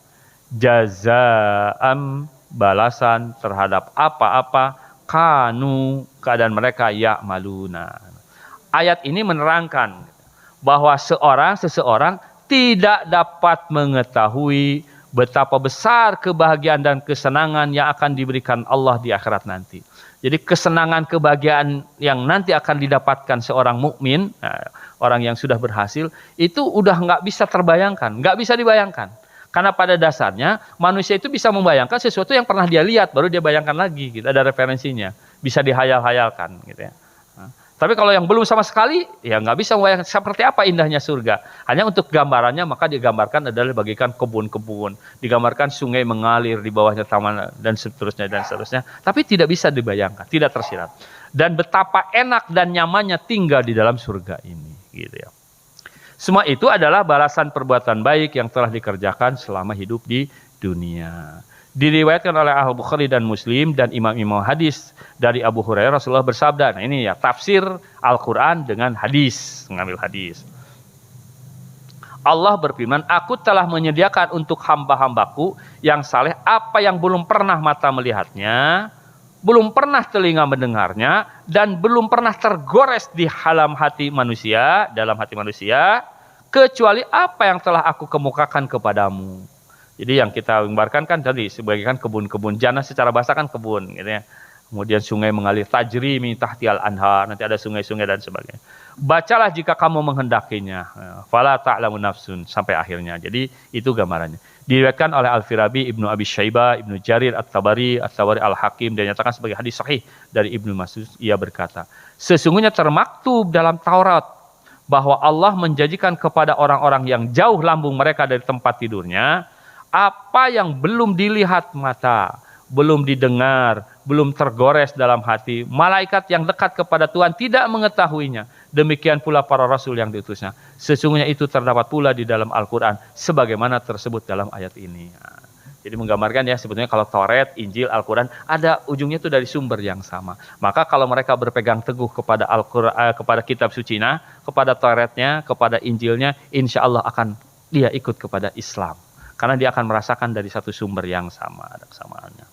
Jazaa'am balasan terhadap apa-apa kanu keadaan mereka ya'maluna. Ayat ini menerangkan bahwa seseorang tidak dapat mengetahui betapa besar kebahagiaan dan kesenangan yang akan diberikan Allah di akhirat nanti. Jadi kesenangan kebahagiaan yang nanti akan didapatkan seorang mukmin, orang yang sudah berhasil, itu udah nggak bisa terbayangkan, nggak bisa dibayangkan. Karena pada dasarnya manusia itu bisa membayangkan sesuatu yang pernah dia lihat, baru dia bayangkan lagi, gitu. Ada referensinya, bisa dihayal-hayalkan, gitu ya. Tapi kalau yang belum sama sekali, ya nggak bisa membayangkan seperti apa indahnya surga. Hanya untuk gambarannya maka digambarkan adalah bagikan kebun-kebun, digambarkan sungai mengalir di bawahnya taman dan seterusnya dan seterusnya. Tapi tidak bisa dibayangkan, tidak tersirat. Dan betapa enak dan nyamannya tinggal di dalam surga ini, gitu ya. Semua itu adalah balasan perbuatan baik yang telah dikerjakan selama hidup di dunia. Diriwayatkan oleh Al-Bukhari dan Muslim dan imam-imam hadis dari Abu Hurairah, Rasulullah bersabda. Nah ini ya tafsir Al-Quran dengan hadis, mengambil hadis. Allah berfirman, aku telah menyediakan untuk hamba-hambaku yang saleh apa yang belum pernah mata melihatnya, belum pernah telinga mendengarnya, dan belum pernah tergores di dalam hati manusia, kecuali apa yang telah aku kemukakan kepadamu. Jadi yang kita gambarkan kan tadi sebagai kan kebun-kebun, jannah secara bahasa kan kebun, gitu ya. Kemudian sungai mengalir tajri min tahtial anhar, nanti ada sungai-sungai dan sebagainya. Bacalah jika kamu menghendakinya. Fala ta'lamu nafsun sampai akhirnya. Jadi itu gambarannya. Diriwayatkan oleh Al-Firabi, Ibnu Abi Syaibah, Ibnu Jarir At-Tabari, Al-Hakim, dan dinyatakan sebagai hadis sahih dari Ibnu Mas'ud. Ia berkata, sesungguhnya termaktub dalam Taurat bahwa Allah menjanjikan kepada orang-orang yang jauh lambung mereka dari tempat tidurnya apa yang belum dilihat mata, belum didengar, belum tergores dalam hati. Malaikat yang dekat kepada Tuhan tidak mengetahuinya. Demikian pula para rasul yang diutusnya. Sesungguhnya itu terdapat pula di dalam Al-Quran sebagaimana tersebut dalam ayat ini. Jadi menggambarkan ya sebetulnya kalau Taurat, Injil, Al-Quran ada ujungnya itu dari sumber yang sama. Maka kalau mereka berpegang teguh kepada Al-Quran, kepada kitab sucinya, kepada Tauratnya, kepada Injilnya, insya Allah akan dia ikut kepada Islam. Karena dia akan merasakan dari satu sumber yang sama, ada kesamaannya.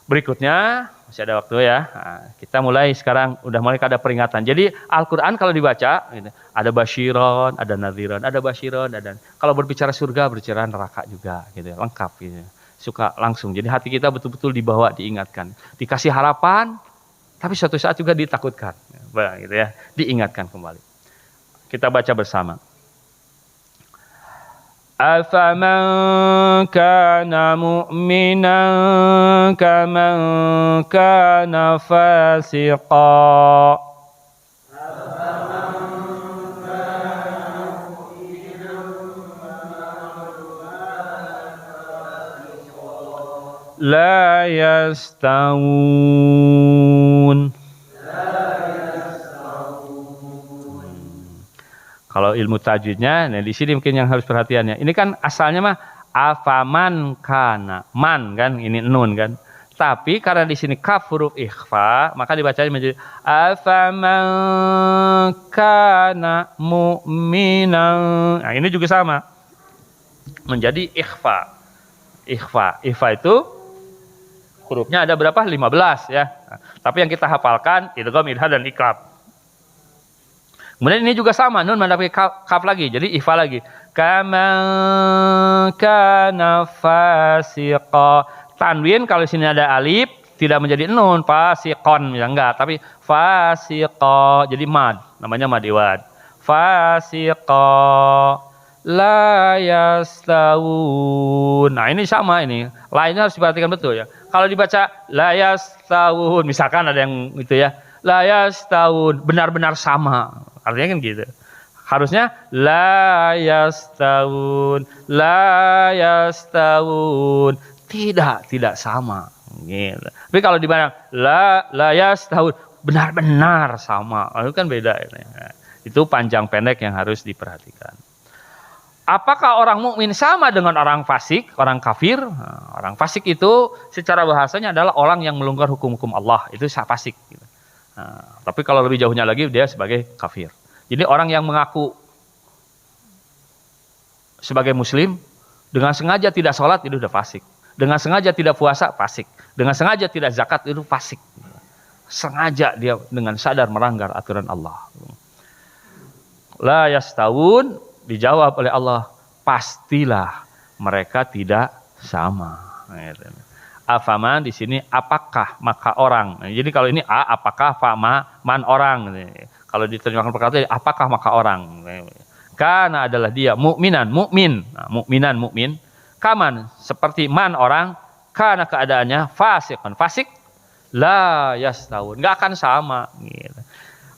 Berikutnya, masih ada waktu ya. Nah, kita mulai sekarang, udah mulai ada peringatan. Jadi Al-Quran kalau dibaca, gitu, ada basyiron, ada nadhiron, ada basyiron, ada. Kalau berbicara surga, berbicara neraka juga, gitu, lengkap. Gitu. Suka langsung. Jadi hati kita betul-betul dibawa, diingatkan, dikasih harapan, tapi suatu saat juga ditakutkan, gitu ya, diingatkan kembali. Kita baca bersama. أفمن كان مؤمنا كمن كان فاسقا لا يستوون. Kalau ilmu tajwidnya, nah di sini mungkin yang harus perhatiannya. Ini kan asalnya mah afaman kana, man kan, ini nun kan. Tapi karena di sini kaf huruf ikhfa, maka dibacanya menjadi afaman kana mu'minan. Nah, ini juga sama. Menjadi ikhfa. Ikhfa itu hurufnya ada berapa? 15 ya. Nah, tapi yang kita hafalkan idgham, idhar dan iqlab. Kemudian ini juga sama, nun mendapat kaf lagi, jadi ikhfa lagi. Kama kana fasiqa. Tanwin kalau sini ada alif tidak menjadi nun, fasiqon ya enggak, tapi fasiqa jadi mad, namanya mad iwad. Fasiqa la yastawun. Nah, ini sama ini. Lainnya harus diperhatikan betul ya. Kalau dibaca la yastawun, misalkan ada yang itu ya. La yastawun, benar-benar sama. Artinya kan gitu. Harusnya la yastawun, la yastawun. Tidak sama. Gitu. Tapi kalau dibilang la yastawun, benar-benar sama. Itu kan beda. Ya. Itu panjang pendek yang harus diperhatikan. Apakah orang mukmin sama dengan orang fasik, orang kafir? Nah, orang fasik itu secara bahasanya adalah orang yang melanggar hukum-hukum Allah. Itu fasik. Gitu. Nah, tapi kalau lebih jauhnya lagi dia sebagai kafir. Jadi orang yang mengaku sebagai muslim dengan sengaja tidak sholat itu sudah fasik. Dengan sengaja tidak puasa fasik. Dengan sengaja tidak zakat itu fasik. Sengaja dia dengan sadar melanggar aturan Allah. La yastawun, dijawab oleh Allah, pastilah mereka tidak sama. Afaman di sini apakah maka orang. Jadi kalau ini apakah fama man orang. Kalau diterjemahkan perkataan apakah maka orang. Karena adalah dia mukminan mukmin. Nah, mukminan mukmin. Kaman seperti man orang. Karena keadaannya fasik la yastawun. Enggak akan sama. Gitu.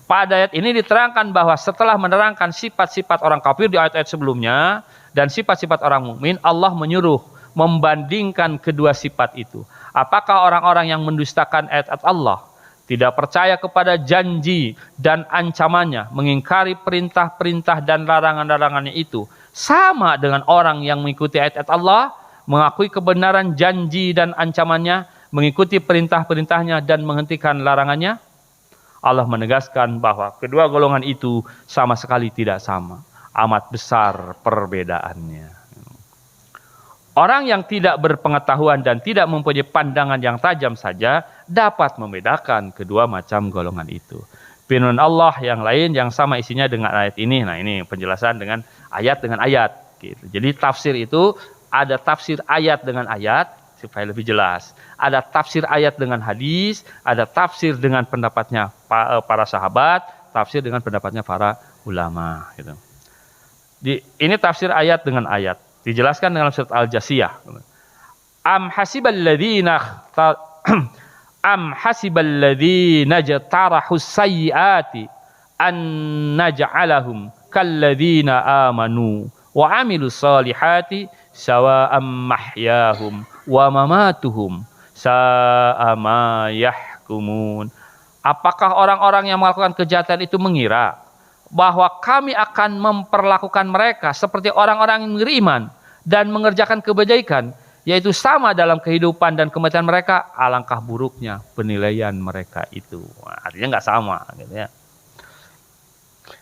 Pada ayat ini diterangkan bahwa setelah menerangkan sifat-sifat orang kafir di ayat-ayat sebelumnya dan sifat-sifat orang mukmin, Allah menyuruh membandingkan kedua sifat itu. Apakah orang-orang yang mendustakan ayat-ayat Allah, tidak percaya kepada janji dan ancamannya, mengingkari perintah-perintah dan larangan-larangannya itu, sama dengan orang yang mengikuti ayat-ayat Allah, mengakui kebenaran janji dan ancamannya, mengikuti perintah-perintahnya dan menghentikan larangannya? Allah menegaskan bahwa kedua golongan itu sama sekali tidak sama. Amat besar perbedaannya. Orang yang tidak berpengetahuan dan tidak mempunyai pandangan yang tajam saja dapat membedakan kedua macam golongan itu. Firman Allah yang lain yang sama isinya dengan ayat ini. Nah, ini penjelasan dengan ayat. Gitu. Jadi tafsir itu ada tafsir ayat dengan ayat supaya lebih jelas. Ada tafsir ayat dengan hadis, ada tafsir dengan pendapatnya para sahabat, tafsir dengan pendapatnya para ulama. Gitu. Ini tafsir ayat dengan ayat. Dijelaskan dalam surat Al-Jasiyah. Am hasibal ladzina jatarahus sayyiati an naj'alahum kalladzina amanu wa amilus solihati sawa'am mahyahum wa mamatuhum sa'a ma yahkumun. Apakah orang-orang yang melakukan kejahatan itu mengira bahwa kami akan memperlakukan mereka seperti orang-orang yang beriman dan mengerjakan kebajikan, yaitu sama dalam kehidupan dan kematian mereka? Alangkah buruknya penilaian mereka itu. Nah, artinya nggak sama, gitu ya.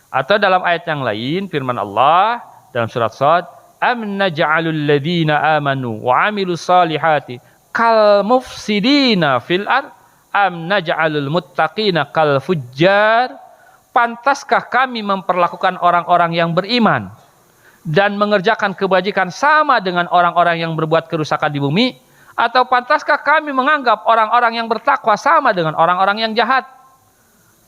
Atau dalam ayat yang lain, firman Allah dalam surat Shad, am naj'alul ladzina amanu wa amilus salihati kal mufsidina fil ard am naj'alul muttaqina kal fujjar? Pantaskah kami memperlakukan orang-orang yang beriman dan mengerjakan kebajikan sama dengan orang-orang yang berbuat kerusakan di bumi? Atau pantaskah kami menganggap orang-orang yang bertakwa sama dengan orang-orang yang jahat?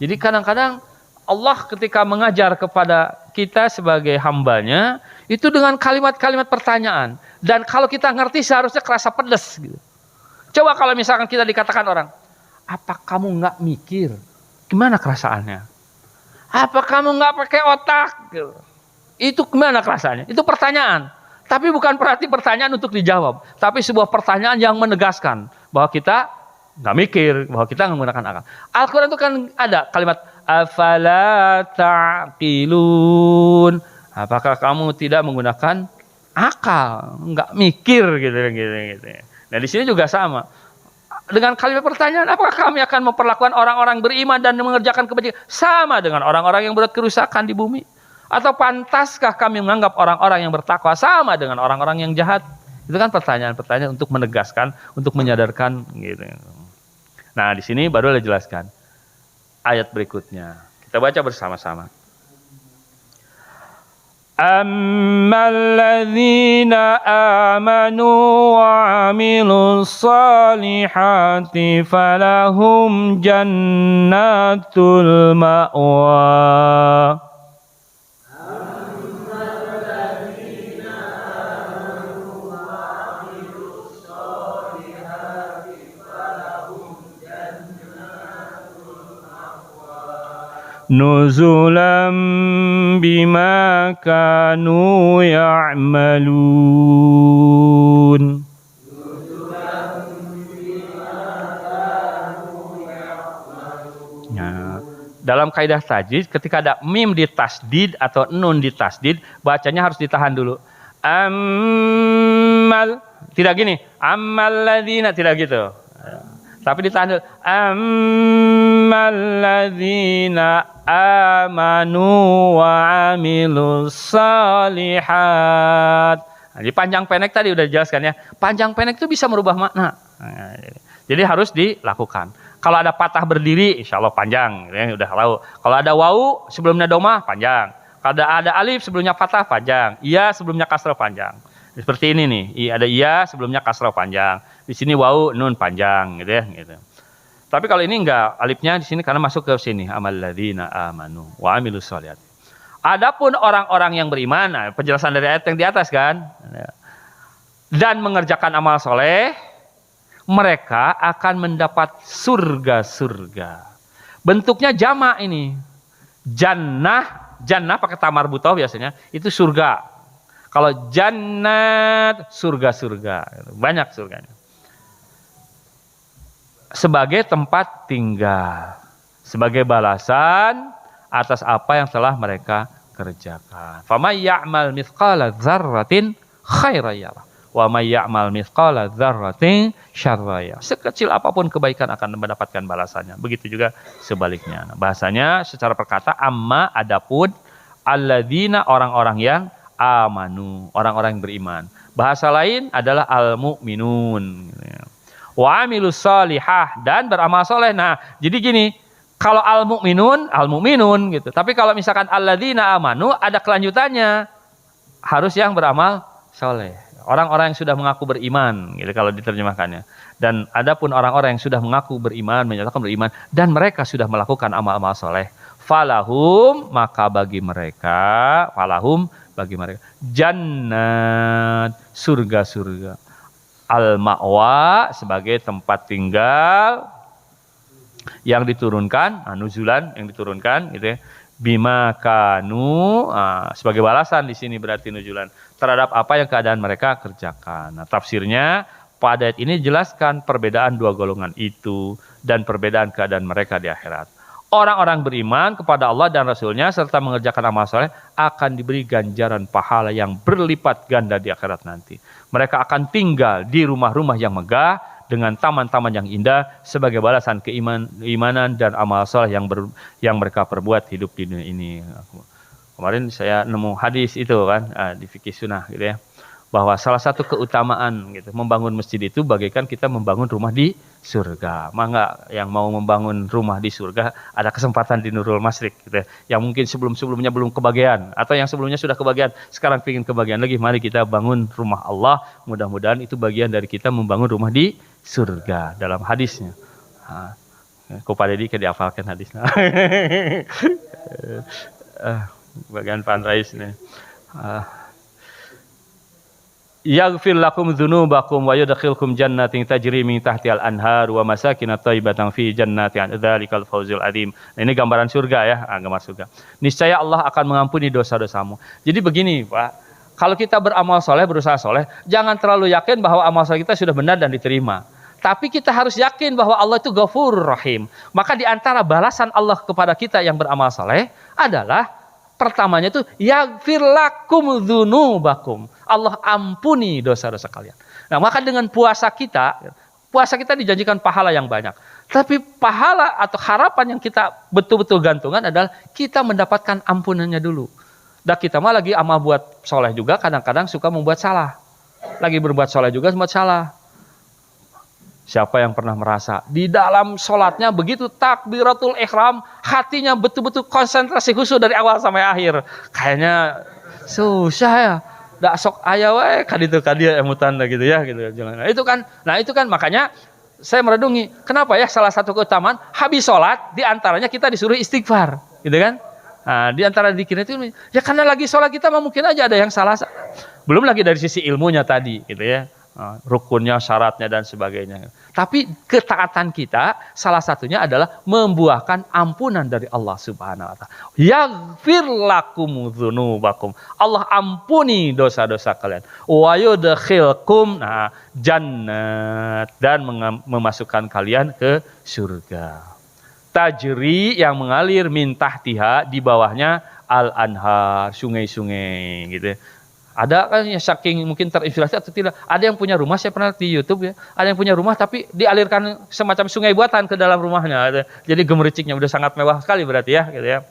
Jadi kadang-kadang Allah ketika mengajar kepada kita sebagai hambanya, itu dengan kalimat-kalimat pertanyaan. Dan kalau kita ngerti seharusnya kerasa pedes. Gitu. Coba kalau misalkan kita dikatakan orang, apa kamu nggak mikir? Gimana kerasaannya? Apa kamu nggak pakai otak? Gitu. Itu gimana kerasaannya? Itu pertanyaan. Tapi bukan berarti pertanyaan untuk dijawab. Tapi sebuah pertanyaan yang menegaskan bahwa kita nggak mikir, bahwa kita menggunakan akal. Al-Quran itu kan ada kalimat afala ta'qilun. Apakah kamu tidak menggunakan akal, nggak mikir gitu. Nah di sini juga sama. Dengan kalimat pertanyaan, apakah kami akan memperlakukan orang-orang beriman dan mengerjakan kebajikan sama dengan orang-orang yang berbuat kerusakan di bumi? Atau pantaskah kami menganggap orang-orang yang bertakwa sama dengan orang-orang yang jahat? Itu kan pertanyaan-pertanyaan untuk menegaskan, untuk menyadarkan gitu. Nah, di sini baru dijelaskan ayat berikutnya. Kita baca bersama-sama. Amalladzina amanu wa 'amilus solihati falahum jannatul ma'wa. Nuzulam bima kanu ya'malun. Nah, dalam kaidah tajdid ketika ada mim ditasdid atau nun ditasdid, bacanya harus ditahan dulu. Ammal, tidak gini. Ammal ladzina, tidak gitu. Tapi ditahan dulu. Ammal ladzina amanu wa 'amilus solihat. Nah, di panjang pendek tadi udah dijelaskan ya. Panjang pendek itu bisa merubah makna. Nah, jadi harus dilakukan. Kalau ada patah berdiri, insya Allah panjang. Ya, udah tahu. Kalau ada wawu sebelumnya domah panjang. Kalau ada alif sebelumnya fathah panjang. Iya sebelumnya kasrah panjang. Seperti ini nih. Ada iya sebelumnya kasrah panjang. Di sini wawu nun panjang, gitu ya. Gitu. Tapi kalau ini enggak, alifnya di sini karena masuk ke sini. Amalladzina amanu wa 'amilus solihat. Adapun orang-orang yang beriman, nah, penjelasan dari ayat yang di atas kan, dan mengerjakan amal soleh, mereka akan mendapat surga-surga. Bentuknya jamak ini. Jannah, jannah pakai tamar butoh biasanya, itu surga. Kalau jannat, surga-surga. Banyak surganya. Sebagai tempat tinggal. Sebagai balasan atas apa yang telah mereka kerjakan. Faman ya'mal mithqala dzarratin khairan yarah. Wa may ya'mal mithqala dzarratin syarran yarah. Sekecil apapun kebaikan akan mendapatkan balasannya. Begitu juga sebaliknya. Nah, bahasanya secara perkata amma adapun alladzina orang-orang yang amanu, orang-orang yang beriman. Bahasa lain adalah al-mu'minun. Wa 'amilus solihah, dan beramal soleh. Nah, jadi gini, kalau al-mu'minun gitu. Tapi kalau misalkan alladzina amanu ada kelanjutannya. Harus yang beramal soleh. Orang-orang yang sudah mengaku beriman, gitu kalau diterjemahkannya. Dan adapun orang-orang yang sudah mengaku beriman, menyatakan beriman, dan mereka sudah melakukan amal-amal soleh, falahum, maka bagi mereka, jannat, surga-surga, al-ma'wa, sebagai tempat tinggal yang diturunkan, nuzulan yang diturunkan, gitu ya. Bima kanu, sebagai balasan di sini berarti nuzulan terhadap apa yang keadaan mereka kerjakan. Nah, tafsirnya pada ayat ini jelaskan perbedaan dua golongan itu dan perbedaan keadaan mereka di akhirat. Orang-orang beriman kepada Allah dan Rasulnya serta mengerjakan amal soleh akan diberi ganjaran pahala yang berlipat ganda di akhirat nanti. Mereka akan tinggal di rumah-rumah yang megah dengan taman-taman yang indah sebagai balasan keimanan dan amal soleh yang mereka perbuat hidup di dunia ini. Kemarin saya nemu hadis itu kan di fikih sunnah gitu ya, bahwa salah satu keutamaan gitu membangun masjid itu bagaikan kita membangun rumah di surga. Mangga yang mau membangun rumah di surga ada kesempatan di Nurul Masyrik gitu ya. Yang mungkin sebelumnya belum kebagian atau yang sebelumnya sudah kebagian, sekarang ingin kebagian lagi, mari kita bangun rumah Allah. Mudah-mudahan itu bagian dari kita membangun rumah di surga dalam hadisnya. Kau pada di dihafalkan hadisnya. Bagian fundraise nih. Yaghfir lakum dzunubakum wa yudkhilkum jannatin tajri min tahtihal anhar wa masakin thayyibatan fi jannatin dzalikal fawzul adzim. Nah, ini gambaran surga ya, gambar surga. Niscaya Allah akan mengampuni dosa-dosamu. Jadi begini, Pak. Kalau kita beramal soleh, berusaha soleh, jangan terlalu yakin bahwa amal soleh kita sudah benar dan diterima. Tapi kita harus yakin bahwa Allah itu Ghafurur Rahim. Maka di antara balasan Allah kepada kita yang beramal soleh adalah pertamanya itu yaghfir lakum dzunubakum. Allah ampuni dosa-dosa kalian. Nah, maka dengan puasa kita dijanjikan pahala yang banyak. Tapi pahala atau harapan yang kita betul-betul gantungan adalah kita mendapatkan ampunannya dulu. Dan kita mah lagi amal buat soleh juga kadang-kadang suka membuat salah. Lagi berbuat soleh juga membuat salah. Siapa yang pernah merasa di dalam sholatnya begitu takbiratul ihram, hatinya betul-betul konsentrasi khusyuk dari awal sampai akhir. Kayaknya susah ya. Dak sok aya wae ka dieu emutan gitu ya gitu. Nah, itu kan makanya saya merenungi, kenapa ya salah satu keutamaan habis sholat di antaranya kita disuruh istighfar, gitu kan? Nah, di antara zikir itu ya karena lagi sholat kita mungkin aja ada yang salah. Belum lagi dari sisi ilmunya tadi gitu ya. Rukunnya, syaratnya dan sebagainya. Tapi ketaatan kita salah satunya adalah membuahkan ampunan dari Allah Subhanahu wa taala. Yaghfir lakum dzunubakum. Allah ampuni dosa-dosa kalian. Wa yudkhilkum jannat, dan memasukkan kalian ke surga. Tajri yang mengalir min tahtiha, di bawahnya al-anhar, sungai-sungai gitu ya. Ada kan yang saking mungkin terinspirasi atau tidak. Ada yang punya rumah, saya pernah di YouTube ya. Ada yang punya rumah tapi dialirkan semacam sungai buatan ke dalam rumahnya. Jadi gemericiknya udah sangat mewah sekali berarti ya, gitu ya.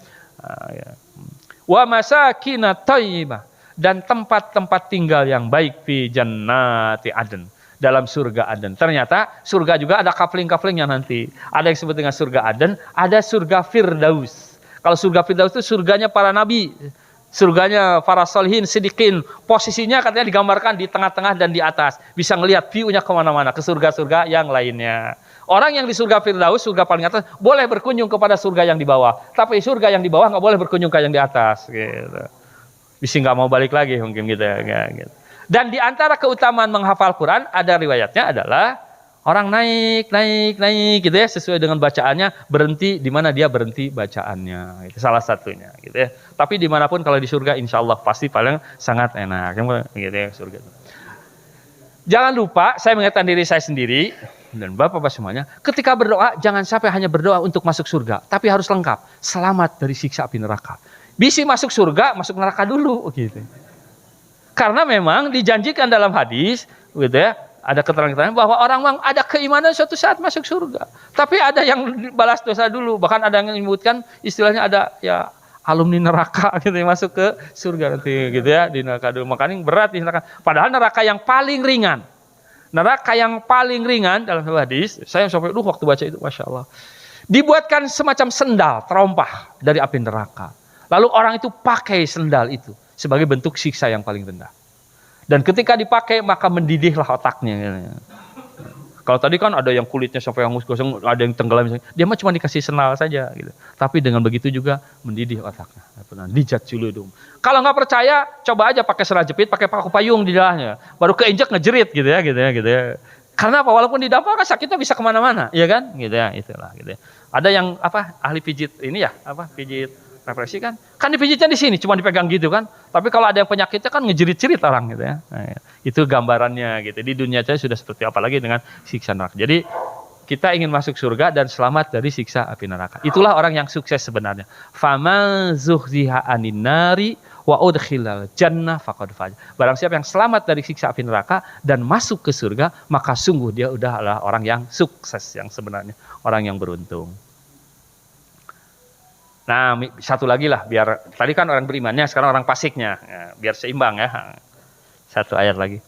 Wa masakin thayyibah, dan tempat-tempat tinggal yang baik fi jannati adn, dalam surga Aden. Ternyata surga juga ada kafling-kaflingnya nanti. Ada yang disebut dengan surga Aden, ada surga Firdaus. Kalau surga Firdaus itu surganya para nabi. Surganya para solihin, sidikin, posisinya katanya digambarkan di tengah-tengah dan di atas. Bisa ngelihat view-nya kemana-mana, ke surga-surga yang lainnya. Orang yang di surga Firdaus, surga paling atas, boleh berkunjung kepada surga yang di bawah. Tapi surga yang di bawah nggak boleh berkunjung ke yang di atas. Gitu. Bisa nggak mau balik lagi mungkin gitu ya. Gitu. Dan di antara keutamaan menghafal Quran, ada riwayatnya adalah orang naik gitu ya, sesuai dengan bacaannya, berhenti di mana dia berhenti bacaannya. Itu salah satunya gitu ya. Tapi dimanapun kalau di surga insya Allah pasti paling sangat enak gitu ya surga. Jangan lupa, saya mengingatkan diri saya sendiri dan bapak-bapak semuanya, ketika berdoa jangan sampai hanya berdoa untuk masuk surga, tapi harus lengkap, selamat dari siksa api neraka. Bisa masuk surga, masuk neraka dulu gitu. Karena memang dijanjikan dalam hadis gitu ya, ada keterangan bahwa orang ada keimanan suatu saat masuk surga. Tapi ada yang balas dosa dulu. Bahkan ada yang menyebutkan istilahnya ada ya alumni neraka gitu yang masuk ke surga nanti gitu ya, di neraka dulu. Makanya berat di neraka. Padahal neraka yang paling ringan. Neraka yang paling ringan dalam hadis, saya sampai waktu baca itu Masya Allah. Dibuatkan semacam sendal terompah dari api neraka. Lalu orang itu pakai sendal itu sebagai bentuk siksa yang paling rendah. Dan ketika dipakai maka mendidihlah otaknya. Kalau tadi kan ada yang kulitnya sampai hangus gosong, ada yang tenggelam, dia mah cuma dikasih sendal saja gitu. Tapi dengan begitu juga mendidih otaknya. Dijat culudum. Kalau nggak percaya, coba aja pakai sendal jepit, pakai paku payung di dalamnya, baru keinjak ngejerit gitu ya. Karena apa? Walaupun di dampar kan sakitnya bisa kemana-mana, ya kan? Gitu ya, itulah. Gitu ya. Ada yang ahli pijit ini ya, pijit represi kan dipijitnya di sini, cuma dipegang gitu kan. Tapi kalau ada yang penyakitnya kan ngejerit-jerit orang gitu ya. Nah, itu gambarannya gitu. Di dunia saya sudah seperti apa lagi dengan siksa neraka. Jadi kita ingin masuk surga dan selamat dari siksa api neraka. Itulah orang yang sukses sebenarnya. Fama zuhziha anin nari wa udkhilal jannah faqad faz. Barang siapa yang selamat dari siksa api neraka dan masuk ke surga, maka sungguh dia adalah orang yang sukses yang sebenarnya, orang yang beruntung. Nah, satu lagi lah, biar tadi kan orang berimannya, sekarang orang pasiknya, ya, biar seimbang ya. Satu ayat lagi.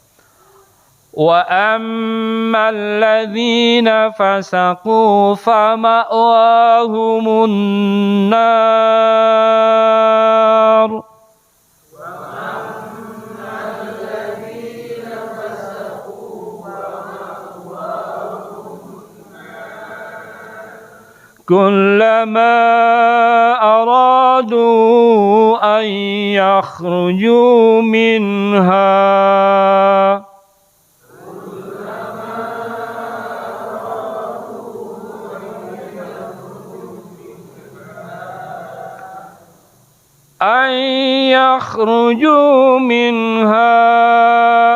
Wa ammal ladzina fasaqu fama'wahumun nar. كلما أرادوا أن يخرجوا منها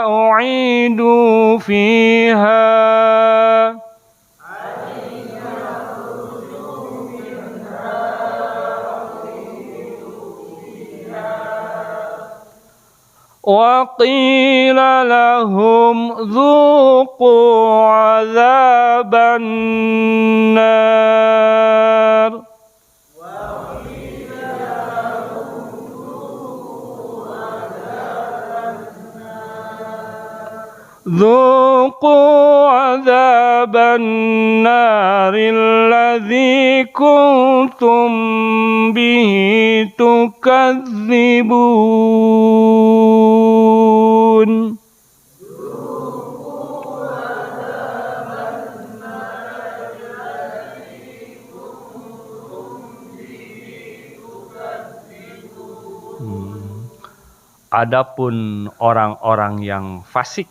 أعيدوا فيها وقيل لهم ذوقوا عذاب النار ذوقوا عذاب النار الذي كنتم به تكذبون. Adapun orang-orang yang fasik,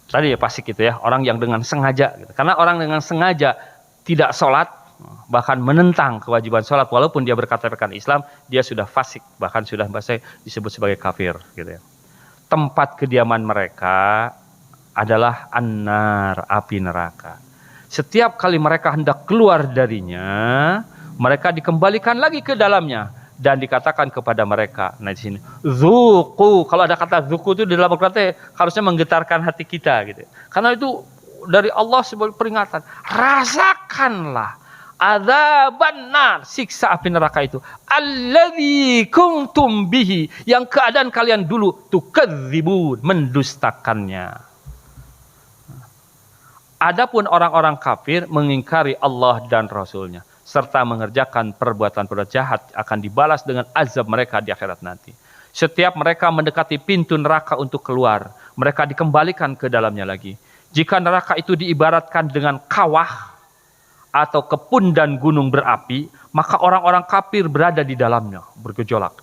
tadi ya fasik itu ya, orang yang dengan sengaja, gitu. Karena orang dengan sengaja tidak sholat, bahkan menentang kewajiban sholat, walaupun dia berkata-kata Islam, dia sudah fasik, bahkan sudah disebut sebagai kafir, gitu ya. Tempat kediaman mereka adalah an-nar, api neraka. Setiap kali mereka hendak keluar darinya, mereka dikembalikan lagi ke dalamnya. Dan dikatakan kepada mereka, nah di sini, zuku, kalau ada kata zuku itu di dalam Al-Quran harusnya menggetarkan hati kita, gitu. Karena itu dari Allah sebagai peringatan, rasakanlah adzaban nar, siksa api neraka itu, alladzi kuntum bihi, yang keadaan kalian dulu tukadzibun, mendustakannya. Adapun orang-orang kafir mengingkari Allah dan Rasulnya, serta mengerjakan perbuatan-perbuatan jahat, akan dibalas dengan azab mereka di akhirat nanti. Setiap mereka mendekati pintu neraka untuk keluar, mereka dikembalikan ke dalamnya lagi. Jika neraka itu diibaratkan dengan kawah atau kebun dan gunung berapi, maka orang-orang kafir berada di dalamnya, bergejolak.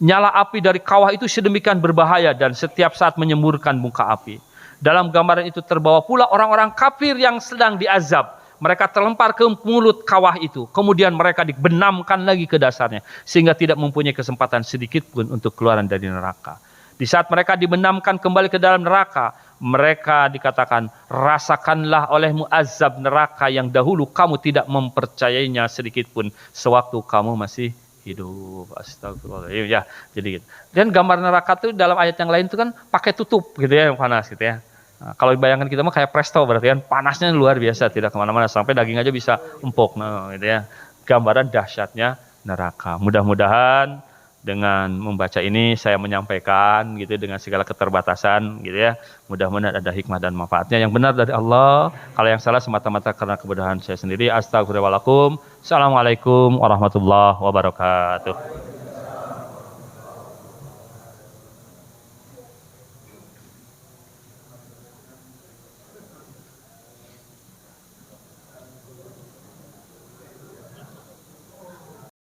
Nyala api dari kawah itu sedemikian berbahaya dan setiap saat menyemburkan muka api. Dalam gambaran itu terbawa pula orang-orang kafir yang sedang diazab. Mereka terlempar ke mulut kawah itu. Kemudian mereka dibenamkan lagi ke dasarnya. Sehingga tidak mempunyai kesempatan sedikit pun untuk keluaran dari neraka. Di saat mereka dibenamkan kembali ke dalam neraka, mereka dikatakan, rasakanlah olehmu azab neraka yang dahulu kamu tidak mempercayainya sedikit pun sewaktu kamu masih hidup. Astagfirullahaladzim. Ya, jadi gitu. Dan gambar neraka itu dalam ayat yang lain itu kan pakai tutup gitu ya, yang panas gitu ya. Nah, kalau bayangkan kita mah kayak presto, berarti kan panasnya luar biasa, tidak kemana-mana, sampai daging aja bisa empuk, nah, gitu ya. Gambaran dahsyatnya neraka. Mudah-mudahan dengan membaca ini saya menyampaikan gitu dengan segala keterbatasan gitu ya. Mudah-mudahan ada hikmah dan manfaatnya yang benar dari Allah. Kalau yang salah semata-mata karena kebodohan saya sendiri. Astagfirullahaladzim. Assalamualaikum warahmatullahi wabarakatuh.